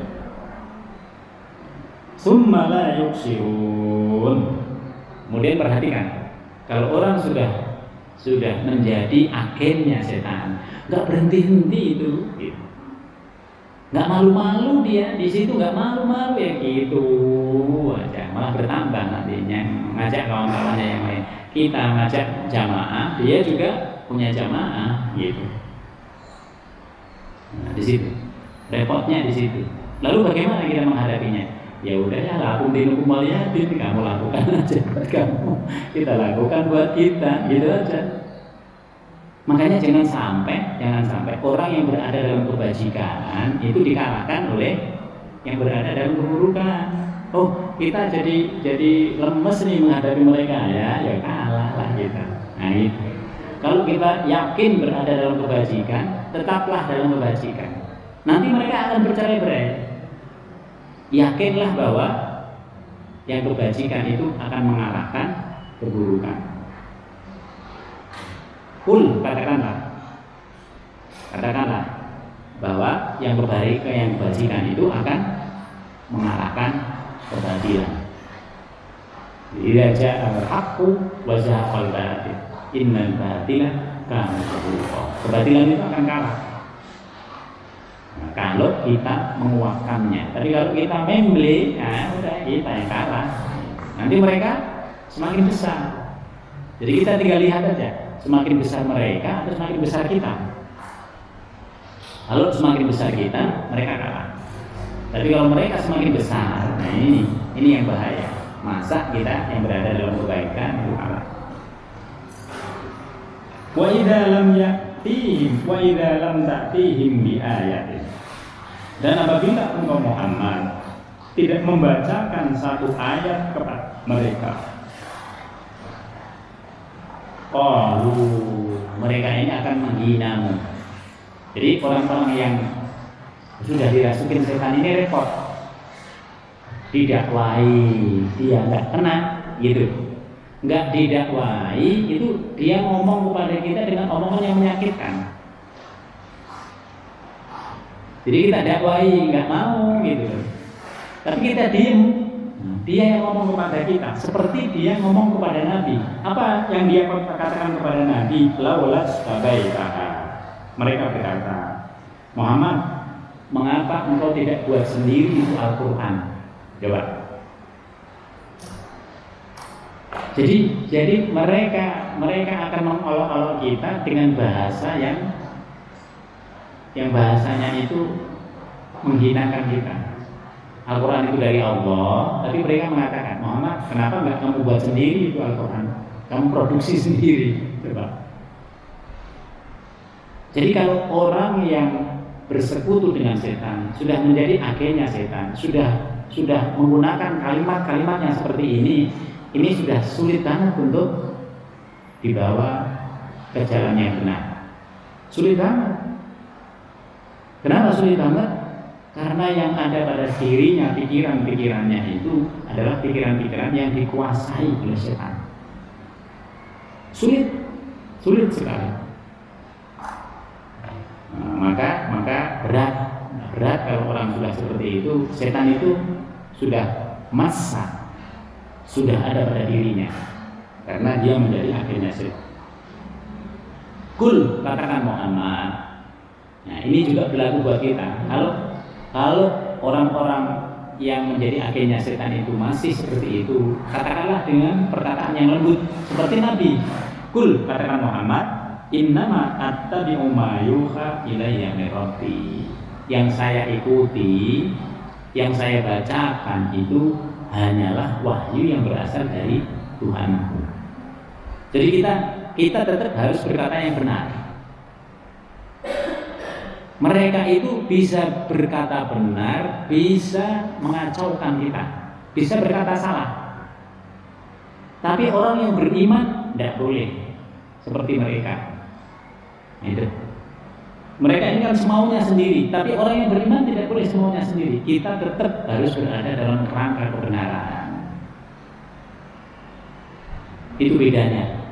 Summa la yuksirun. Kemudian perhatikan, kalau orang sudah menjadi agennya setan, nggak berhenti itu, gitu. Nggak malu-malu dia di situ, nggak malu-malu ya gitu aja, malah bertambah nantinya ngajak kawan-kawannya yang lain. Kita ngajak jamaah, dia juga punya jamaah, gitu. Nah, di situ repotnya di situ. Lalu bagaimana kita menghadapinya? Ya udah ya, lakum dinukum waliyadin, kamu lakukan aja buat kamu, kita lakukan buat kita, gitu aja. Makanya jangan sampai orang yang berada dalam kebajikan itu dikalahkan oleh yang berada dalam keburukan. Oh, kita jadi lemes nih menghadapi mereka, ya kalah lah kita. Nah itu. Kalau kita yakin berada dalam kebajikan, tetaplah dalam kebajikan. Nanti mereka akan bercerai-berai. Yakinlah bahwa yang kebajikan itu akan mengalahkan keburukan. Katakanlah bahwa yang kebajikan itu akan mengalahkan kebatilan. Idza ja'a al-haqqu wa zahaqa al-batil, innal batila kana zahuqa. Kebatilan itu akan kalah. Nah, kalau kita menguatkannya. Tapi kalau kita memble, nah udah kita yang kalah. Nanti mereka semakin besar. Jadi kita tinggal lihat aja, semakin besar mereka atau semakin besar kita. Kalau semakin besar kita, mereka kalah. Tapi kalau mereka semakin besar, nah ini yang bahaya. Masa kita yang berada dalam kebaikan itu kalah. Wa idza lam ya'tihim wa idza lam ta'tihim bi ayatin. Dan apabila engkau Muhammad tidak membacakan satu ayat kepada mereka, mereka ini akan menghinamu. Jadi orang-orang yang sudah dirasukin setan ini repot, didakwai dia nggak kena gitu, nggak didakwai itu dia ngomong kepada kita dengan omongan yang menyakitkan. Jadi kita dakwai nggak mau gitu, tapi kita diem. Dia yang ngomong kepada kita seperti dia ngomong kepada Nabi. Apa yang dia katakan kepada Nabi? Laulas tabaitaha. Mereka berkata, Muhammad, mengapa engkau tidak buat sendiri itu Al-Quran? Coba. Jadi mereka akan mengolok-olok kita dengan bahasa yang bahasanya itu menghinakan kita. Al-Quran itu dari Allah, tapi mereka mengatakan, Muhammad, kenapa nggak kamu buat sendiri itu Al-Quran? Kamu produksi sendiri, coba. Jadi kalau orang yang bersekutu dengan setan, sudah menjadi agennya setan, sudah menggunakan kalimat-kalimat yang seperti ini sudah sulit banget untuk dibawa ke jalan yang benar. Sulit banget. Kenapa sulit banget? Karena yang ada pada dirinya, pikiran-pikirannya itu adalah pikiran-pikiran yang dikuasai oleh setan. Sulit sekali. Nah, maka berat kalau orang sudah seperti itu. Setan itu sudah ada pada dirinya, karena dia menjadi akhirnya setan. Kul, katakan Muhammad. Nah, ini juga berlaku buat kita. Kalau orang-orang yang menjadi agennya setan itu masih seperti itu, katakanlah dengan perkataan yang lembut seperti Nabi. Kul, katakan Muhammad, innama attabi'u ma yuha ilayya min rabbi. Yang saya ikuti, yang saya bacakan itu hanyalah wahyu yang berasal dari Tuhanku. Jadi kita tetap harus berkata yang benar. Mereka itu bisa berkata benar, bisa mengacaukan kita, bisa berkata salah. Tapi orang yang beriman tidak boleh seperti mereka. Itu. Mereka ini kan semaunya sendiri, tapi orang yang beriman tidak boleh semaunya sendiri. Kita tetap harus berada dalam kerangka kebenaran. Itu bedanya.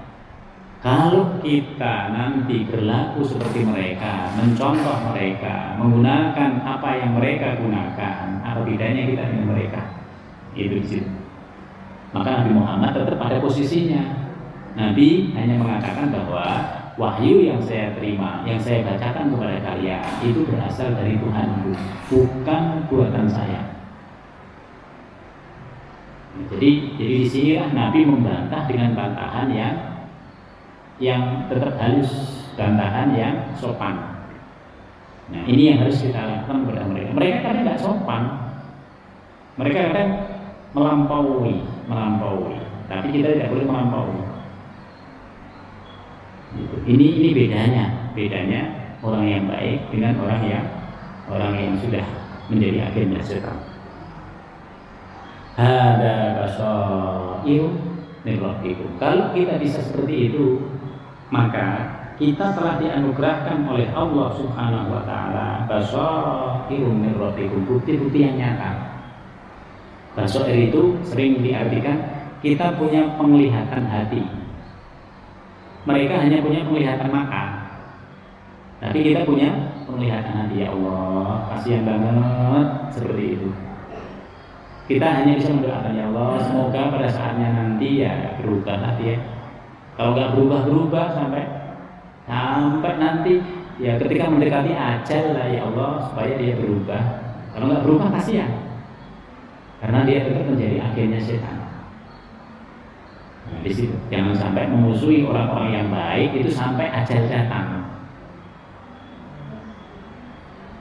Kalau kita nanti berlaku seperti mereka, mencontoh mereka, menggunakan apa yang mereka gunakan, apa bedanya kita dengan mereka? Itu di situ. Maka Nabi Muhammad tetap pada posisinya. Nabi hanya mengatakan bahwa wahyu yang saya terima, yang saya bacakan kepada kalian itu berasal dari Tuhanku, bukan buatan saya. Jadi di sinilah Nabi membantah dengan bantahan yang tetap halus, bantahan yang sopan. Nah, ini yang harus kita lakukan kepada mereka. Mereka kadang nggak sopan, mereka kadang melampaui, tapi kita tidak boleh melampaui. Ini bedanya orang yang baik dengan orang yang sudah menjadi agennya setan. Hada basair min rabbikum. Kalau kita bisa seperti itu, maka kita telah dianugerahkan oleh Allah Subhanahu wa taala basair min rabbikum, bukti-bukti yang nyata. Basair itu sering diartikan kita punya penglihatan hati. Mereka hanya punya penglihatan mata, tapi kita punya penglihatan hati. Ya Allah, kasihan banget seperti itu. Kita hanya bisa mendoakan, ya Allah, semoga pada saatnya nanti ya berubah hati ya. Kalau nggak berubah sampai nanti ya ketika mendekati ajal lah, ya Allah, supaya dia berubah. Kalau nggak berubah kasihan, karena dia tetap menjadi agennya setan. Nah, di situ jangan sampai memusuhi orang-orang yang baik itu sampai ajal datang.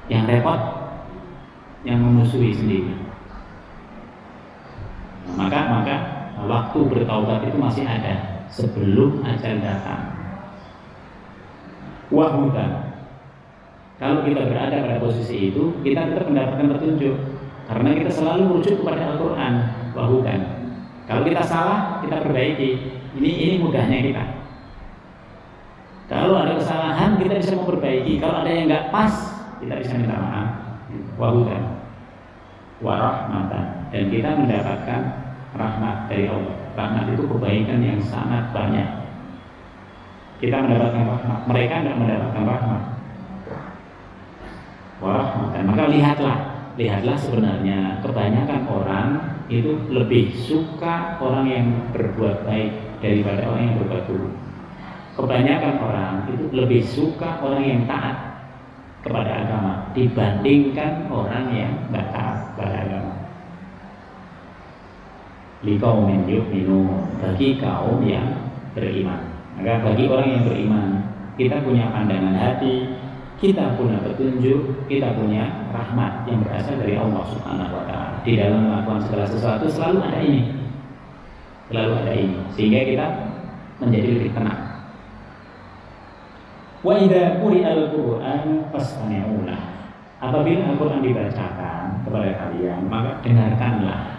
Yang repot yang memusuhi sendiri. Maka waktu bertaubat itu masih ada sebelum ajal datang. Wahudan. Kalau kita berada pada posisi itu, kita tetap mendapatkan petunjuk karena kita selalu merujuk kepada Al-Quran. Wahudan. Kalau kita salah, kita perbaiki. Ini mudahnya kita. Kalau ada kesalahan, kita bisa memperbaiki. Kalau ada yang nggak pas, kita bisa minta maaf. Wahudan, warahmatan, dan kita mendapatkan rahmat dari Allah. Rahmat itu kebaikan yang sangat banyak. Kita mendapatkan rahmat, mereka nggak mendapatkan rahmat. Warahmatan. Maka lihatlah sebenarnya kebanyakan orang itu lebih suka orang yang berbuat baik daripada orang yang berbuat buruk. Kebanyakan orang itu lebih suka orang yang taat kepada agama dibandingkan orang yang nggak taat kepada agama. Liqaumin yu'minun, bagi kaum yang beriman. Maka bagi orang yang beriman, kita punya pandangan hati, kita punya petunjuk, kita punya rahmat yang berasal dari Allah Subhanahu wa taala. Di dalam melakukan segala sesuatu selalu ada ini. Sehingga kita menjadi lebih tenang. Wa idza quri'al Qur'an fastami'u lahu. Apabila Al-Qur'an dibacakan kepada kalian, maka dengarkanlah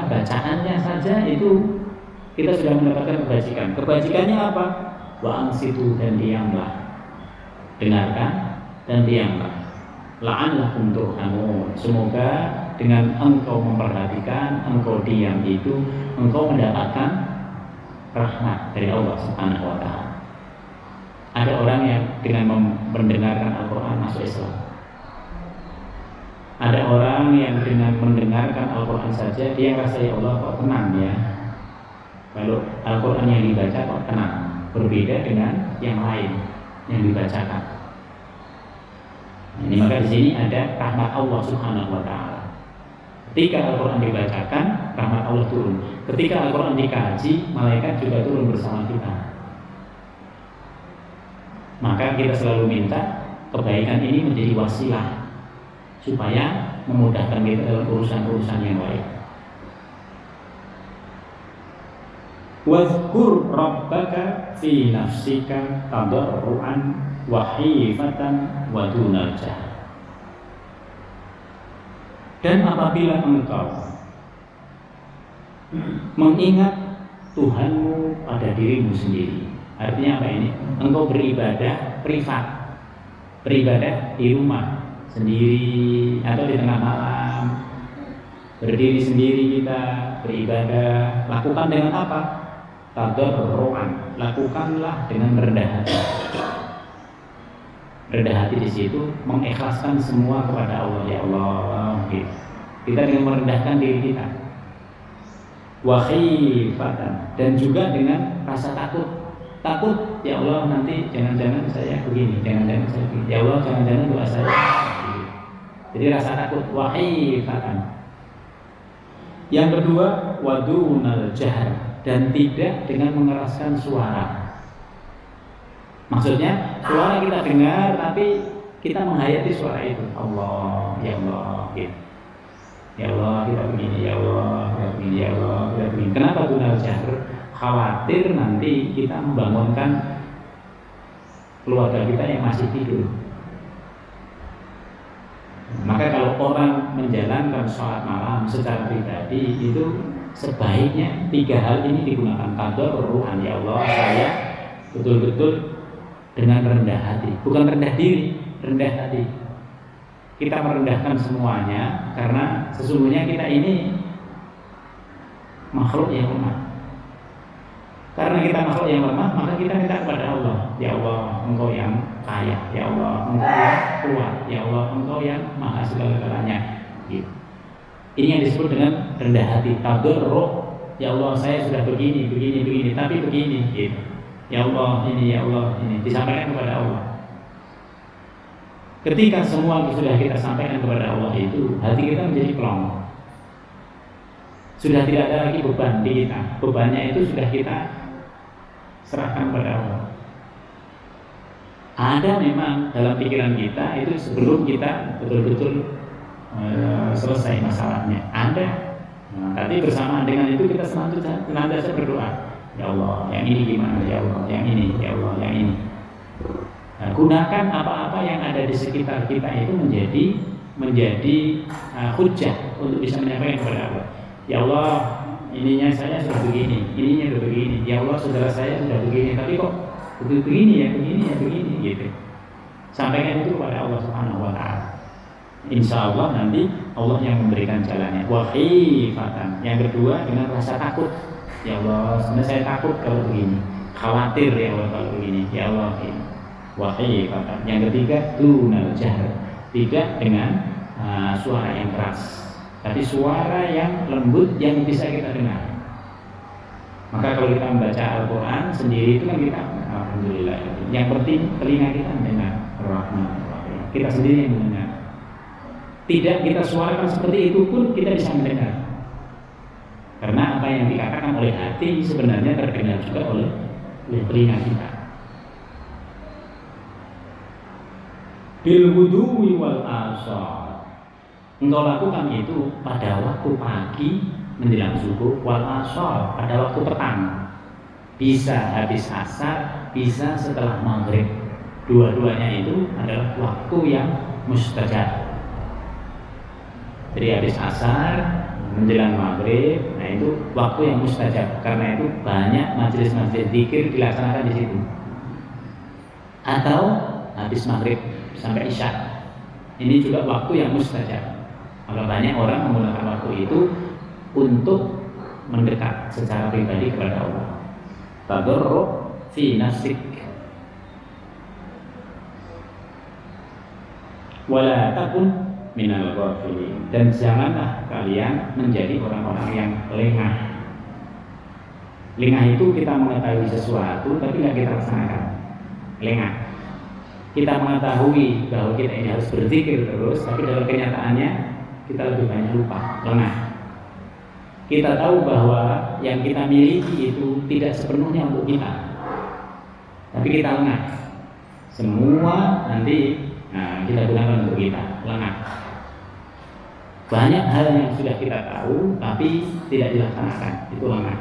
bacaannya saja itu kita sudah mendapatkan kebajikan. Kebajikannya apa? Wa ansitu, dan diamlah. Dengarkan dan diamlah. La'allakum turhamun. Semoga dengan engkau memperhatikan, engkau diam itu, engkau mendapatkan rahmat dari Allah Subhanahu wa taala. Ada orang yang dengan mendengarkan Al-Quran masuk Islam. Ada orang yang dengan mendengarkan Al-Quran saja dia rasa, ya Allah, kok tenang ya. Kalau Al-Quran yang dibaca kok tenang, berbeda dengan yang lain yang dibacakan. Ini maka di sini ada rahmat Allah Subhanahu wa taala. Ketika Al-Quran dibacakan, rahmat Allah turun. Ketika Al-Quran dikaji, malaikat juga turun bersama kita. Maka kita selalu minta kebaikan ini menjadi wasilah supaya memudahkan kita dalam urusan-urusan yang lain. Wazkur rabbaka fi nafsika tadarruan wa khifatan wa dunal jahr. Dan apabila engkau mengingat Tuhanmu pada dirimu sendiri, artinya apa ini? Engkau beribadah privat, beribadah di rumah sendiri atau di tengah malam, berdiri sendiri kita beribadah. Lakukan dengan apa? Tadarruan, lakukanlah dengan rendah hati. Rendah hati di situ mengikhlaskan semua kepada Allah. Ya Allah, gitu. Kita dengan merendahkan diri kita. Wa khifatan, dan juga dengan rasa takut. Takut, ya Allah nanti jangan-jangan saya begini, jangan-jangan saya begini. Ya Allah jangan-jangan doa saya. Jadi rasa takut, wa khifatan. Yang kedua, wadunal jahr, dan tidak dengan mengeraskan suara. Maksudnya suara kita dengar tapi kita menghayati suara itu. Allah, ya Allah, gitu. Ya Allah kita begini, ya Allah kita begini, ya Allah kita begini. Kenapa dunal jahr? Khawatir nanti kita membangunkan keluarga kita yang masih tidur. Maka kalau orang menjalankan sholat malam secara pribadi itu sebaiknya 3 hal ini digunakan. Tadarruan, ya Allah saya betul-betul dengan rendah hati, bukan rendah diri, rendah hati. Kita merendahkan semuanya karena sesungguhnya kita ini makhluk yang lemah. Karena kita makhluk yang lemah, maka kita minta kepada Allah. Ya Allah, Engkau yang kaya. Ya Allah, Engkau yang kuat. Ya Allah, Engkau yang maha segala-galanya. Gitu. Ini yang disebut dengan rendah hati. Tadarru'. Ya Allah, saya sudah begini, tapi begini. Gitu. Ya Allah, ini, ya Allah, ini. Disampaikan kepada Allah. Ketika semua sudah kita sampaikan kepada Allah itu, hati kita menjadi plong. Sudah tidak ada lagi beban di kita. Bebannya itu sudah kita serahkan pada Allah. Ada memang dalam pikiran kita itu sebelum kita betul-betul selesai masalahnya. Ada. Tapi bersamaan dengan itu kita senantiasa berdoa. Ya Allah, yang ini gimana? Ya Allah, yang ini. Ya Allah, yang ini. Nah, gunakan apa-apa yang ada di sekitar kita itu menjadi hujah untuk bisa menyampaikan kepada Allah. Ya Allah, ininya saya sudah begini, ininya sudah begini. Ya Allah, saudara saya sudah begini, tapi kok begini, gitu. Sampaikan itu kepada Allah Subhanahu wa taala. Insya Allah nanti Allah yang memberikan jalannya. Wa khifatan. Yang kedua dengan rasa takut. Ya Allah, sebenarnya saya takut kalau begini. Khawatir ya Allah kalau begini. Ya Allah, ini. Wa khifatan. Yang ketiga dunal jahr. Tidak dengan suara yang keras, tapi suara yang lembut yang bisa kita dengar. Maka kalau kita membaca Al-Quran sendiri itu kan kita alhamdulillah. Yang penting telinga kita mendengar. Kita sendiri yang mendengar. Tidak kita suarakan seperti itu pun kita bisa mendengar. Karena apa yang dikatakan oleh hati sebenarnya terdengar juga oleh telinga kita. Bil wudu'i wal asar. Engkau lakukan itu pada waktu pagi menjelang subuh, wal asar pada waktu petang. Bisa habis asar, bisa setelah maghrib. Dua-duanya itu adalah waktu yang mustajab. Jadi habis asar menjelang maghrib, nah itu waktu yang mustajab. Karena itu banyak majelis-majelis zikir dilaksanakan di situ. Atau habis maghrib sampai isya. Ini juga waktu yang mustajab. Maka banyak orang menggunakan waktu itu untuk mendekat secara pribadi kepada Allah. Tadarru fi nafsik. Wala takun minal ghafilin. Dan janganlah kalian menjadi orang-orang yang lengah. Lengah itu kita mengetahui sesuatu tapi tidak kita laksanakan. Lengah. Kita mengetahui bahwa kita ini harus berzikir terus, tapi dalam kenyataannya kita lebih banyak lupa, lengah. Kita tahu bahwa yang kita miliki itu tidak sepenuhnya untuk kita, tapi kita lengah. Semua nanti kita gunakan untuk kita, lengah. Banyak hal yang sudah kita tahu, tapi tidak dilaksanakan, itu lengah.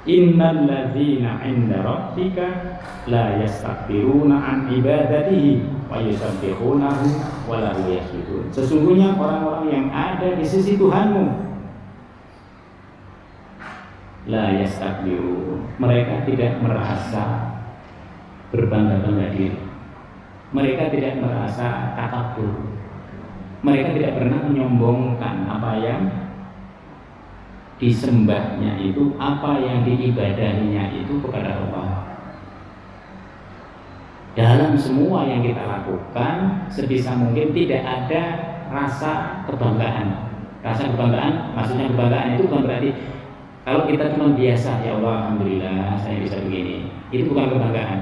innal ladzina 'inda rabbika la yastakbiruna an ibadatihi wa yusabbihunahu wa lahu yasjudun. Sesungguhnya orang-orang yang ada di sisi Tuhanmu la yastakbirun, mereka tidak merasa berbangga-bangga diri, mereka tidak merasa takabur, mereka tidak pernah menyombongkan apa yang disembahnya itu, apa yang diibadahinya itu kepada Allah. Dalam semua yang kita lakukan sebisa mungkin tidak ada rasa kebanggaan. Rasa kebanggaan, maksudnya kebanggaan itu bukan berarti kalau kita cuma biasa, ya Allah alhamdulillah saya bisa begini, itu bukan kebanggaan.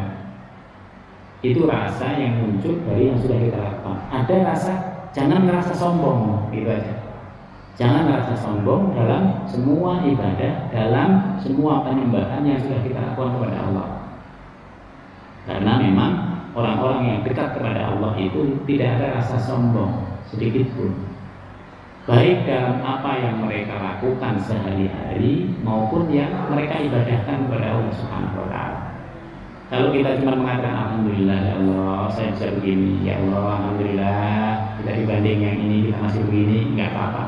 Itu rasa yang muncul dari yang sudah kita lakukan. Ada rasa, jangan merasa sombong, gitu aja. Jangan merasa sombong dalam semua ibadah, dalam semua penyembahan yang sudah kita lakukan kepada Allah. Karena memang orang-orang yang dekat kepada Allah itu tidak ada rasa sombong sedikit pun, baik dalam apa yang mereka lakukan sehari-hari maupun yang mereka ibadahkan kepada Allah Subhanahu wa Ta'ala. Kalau kita cuma mengatakan alhamdulillah ya Allah saya bisa begini, ya Allah alhamdulillah kita dibanding yang ini kita masih begini, nggak apa-apa.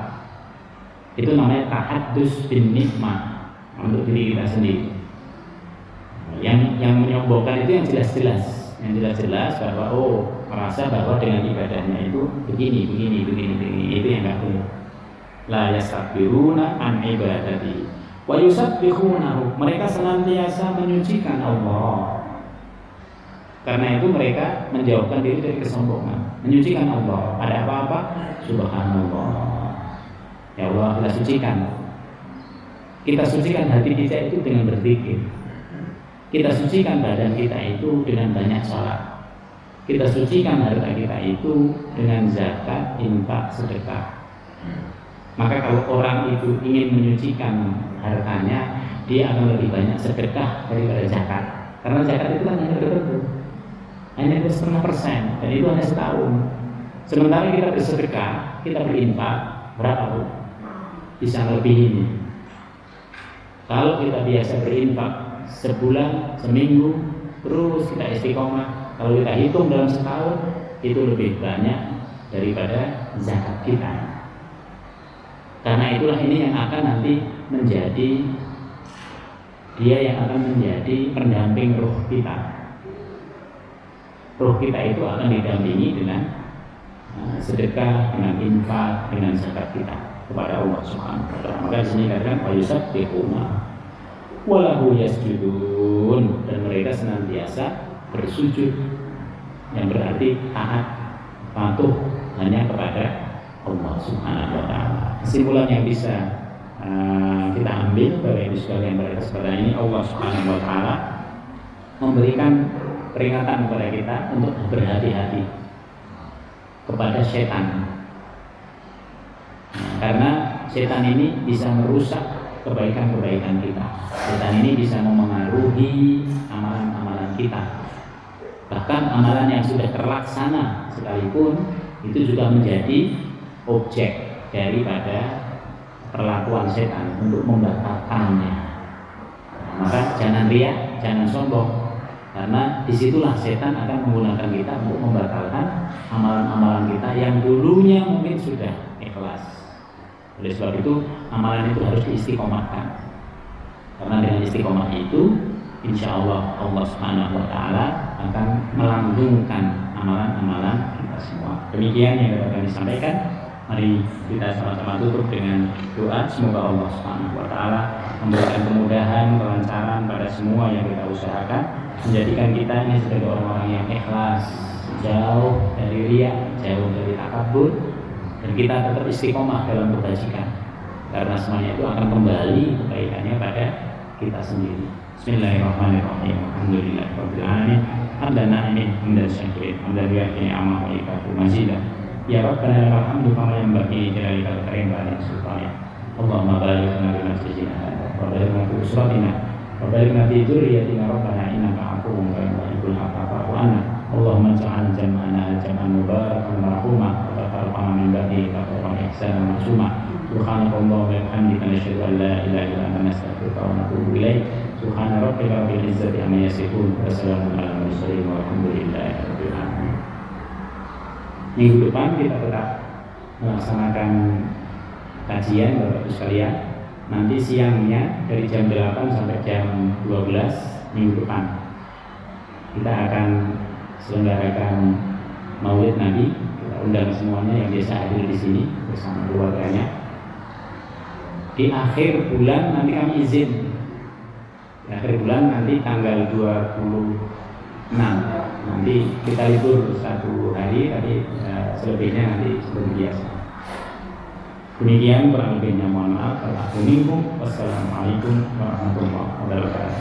Itu namanya tahaddus bin nikmah untuk diri kita sendiri. Yang menyombongkan itu yang jelas-jelas bahwa merasa bahwa dengan ibadahnya itu begini, itu yang nggak boleh. La yastakbiruna an ibadati wa yusabbihunahu, mereka senantiasa menyucikan Allah. Karena itu mereka menjauhkan diri dari kesombongan, menyucikan Allah. Ada apa-apa, subhanallah. Ya Allah, kita sucikan. Kita sucikan hati kita itu dengan berzikir. Kita sucikan badan kita itu dengan banyak salat. Kita sucikan harta kita itu dengan zakat, infak, sedekah. Maka kalau orang itu ingin menyucikan hartanya, dia akan lebih banyak sedekah daripada zakat. Karena zakat itu kan hanya tertentu, hanya 0,5%, dan itu hanya setahun. Sementara kita bersedekah, kita berinfak, berapa Bu? Bisa lebih ini. Kalau kita biasa berinfak sebulan, seminggu, terus kita istiqomah, kalau kita hitung dalam setahun, itu lebih banyak daripada zakat kita. Karena itulah ini yang akan nanti menjadi, dia yang akan menjadi pendamping roh kita. Roh kita itu akan didampingi dengan sedekah, dengan infak, dengan zakat kita kepada Allah Subhanahu wa Ta'ala. Maka di sini katakan wa yusabbihuna wa lahu yasjudun, dan mereka senantiasa bersujud, yang berarti taat, patuh hanya kepada Allah Subhanahu wa Ta'ala. Kesimpulan yang bisa kita ambil Bapak Ibu sekalian pada kesempatan ini, Allah Subhanahu wa Ta'ala memberikan peringatan kepada kita untuk berhati-hati kepada setan. Karena setan ini bisa merusak kebaikan-kebaikan kita. Setan ini bisa memengaruhi amalan-amalan kita. Bahkan amalan yang sudah terlaksana sekalipun itu juga menjadi objek daripada perlakuan setan untuk membatalkannya. Maka jangan riya, jangan sombong, karena disitulah setan akan menggunakan kita untuk membatalkan amalan-amalan kita yang dulunya mungkin sudah ikhlas. Oleh sebab itu amalan itu harus diistiqomahkan, karena dengan istiqomah itu insya Allah Allah Subhanahu wa Ta'ala akan melanggengkan amalan-amalan kita semua. Demikian yang dapat kami sampaikan. Mari kita sama-sama tutup dengan doa. Semoga Allah Subhanahu wa Ta'ala memberikan kemudahan, kelancaran pada semua yang kita usahakan, menjadikan kita ini sebagai orang-orang yang ikhlas, jauh dari riya, jauh dari takabur, dan kita tetap istiqomah dalam kebajikan, karena semuanya itu akan kembali kebaikannya pada kita sendiri. Bismillahirrahmanirrahim. Alhamdulillahirabbil alamin. Hamdan na'imin, hamdan syakirin, hamdan bi'afini amma wa ikatu mazidah. Ya Rabbana lakal hamdu kama yanbaghi li jalalika al-karim wa li sultanik. Allahumma barik lana fi masjidina wa barik lana fi usratina wa barik lana fi dzurriyyatina rabbana innaka afuwwun tuhibbul 'afwa fa'fu 'anna. Allahumma ij'al jam'ana jam'an mubarakan marhuma wa taqabbal min ba'di taqwa ihsanan maksuma. Subhanallah wa bihamdika nasyhadu an la ilaha illa anta nastaghfiruka wa natubu ilaik. Subhana rabbika rabbil izzati amma yasifun wa salamun alal mursalin walhamdulillahi rabbil alamin. Minggu depan kita tetap melaksanakan kajian Bapak Ibu sekalian. Nanti siangnya dari jam 8 sampai jam 12 minggu depan kita akan selenggarakan Maulid Nabi. Kita undang semuanya yang biasa hadir di sini bersama keluarganya. Di akhir bulan nanti kami izin. Di akhir bulan nanti tanggal 26 nanti kita libur 1 hari, tapi selebihnya nanti seperti biasa. Demikian kurang lebihnya, mohon maaf. Wassalamualaikum warahmatullahi wabarakatuh.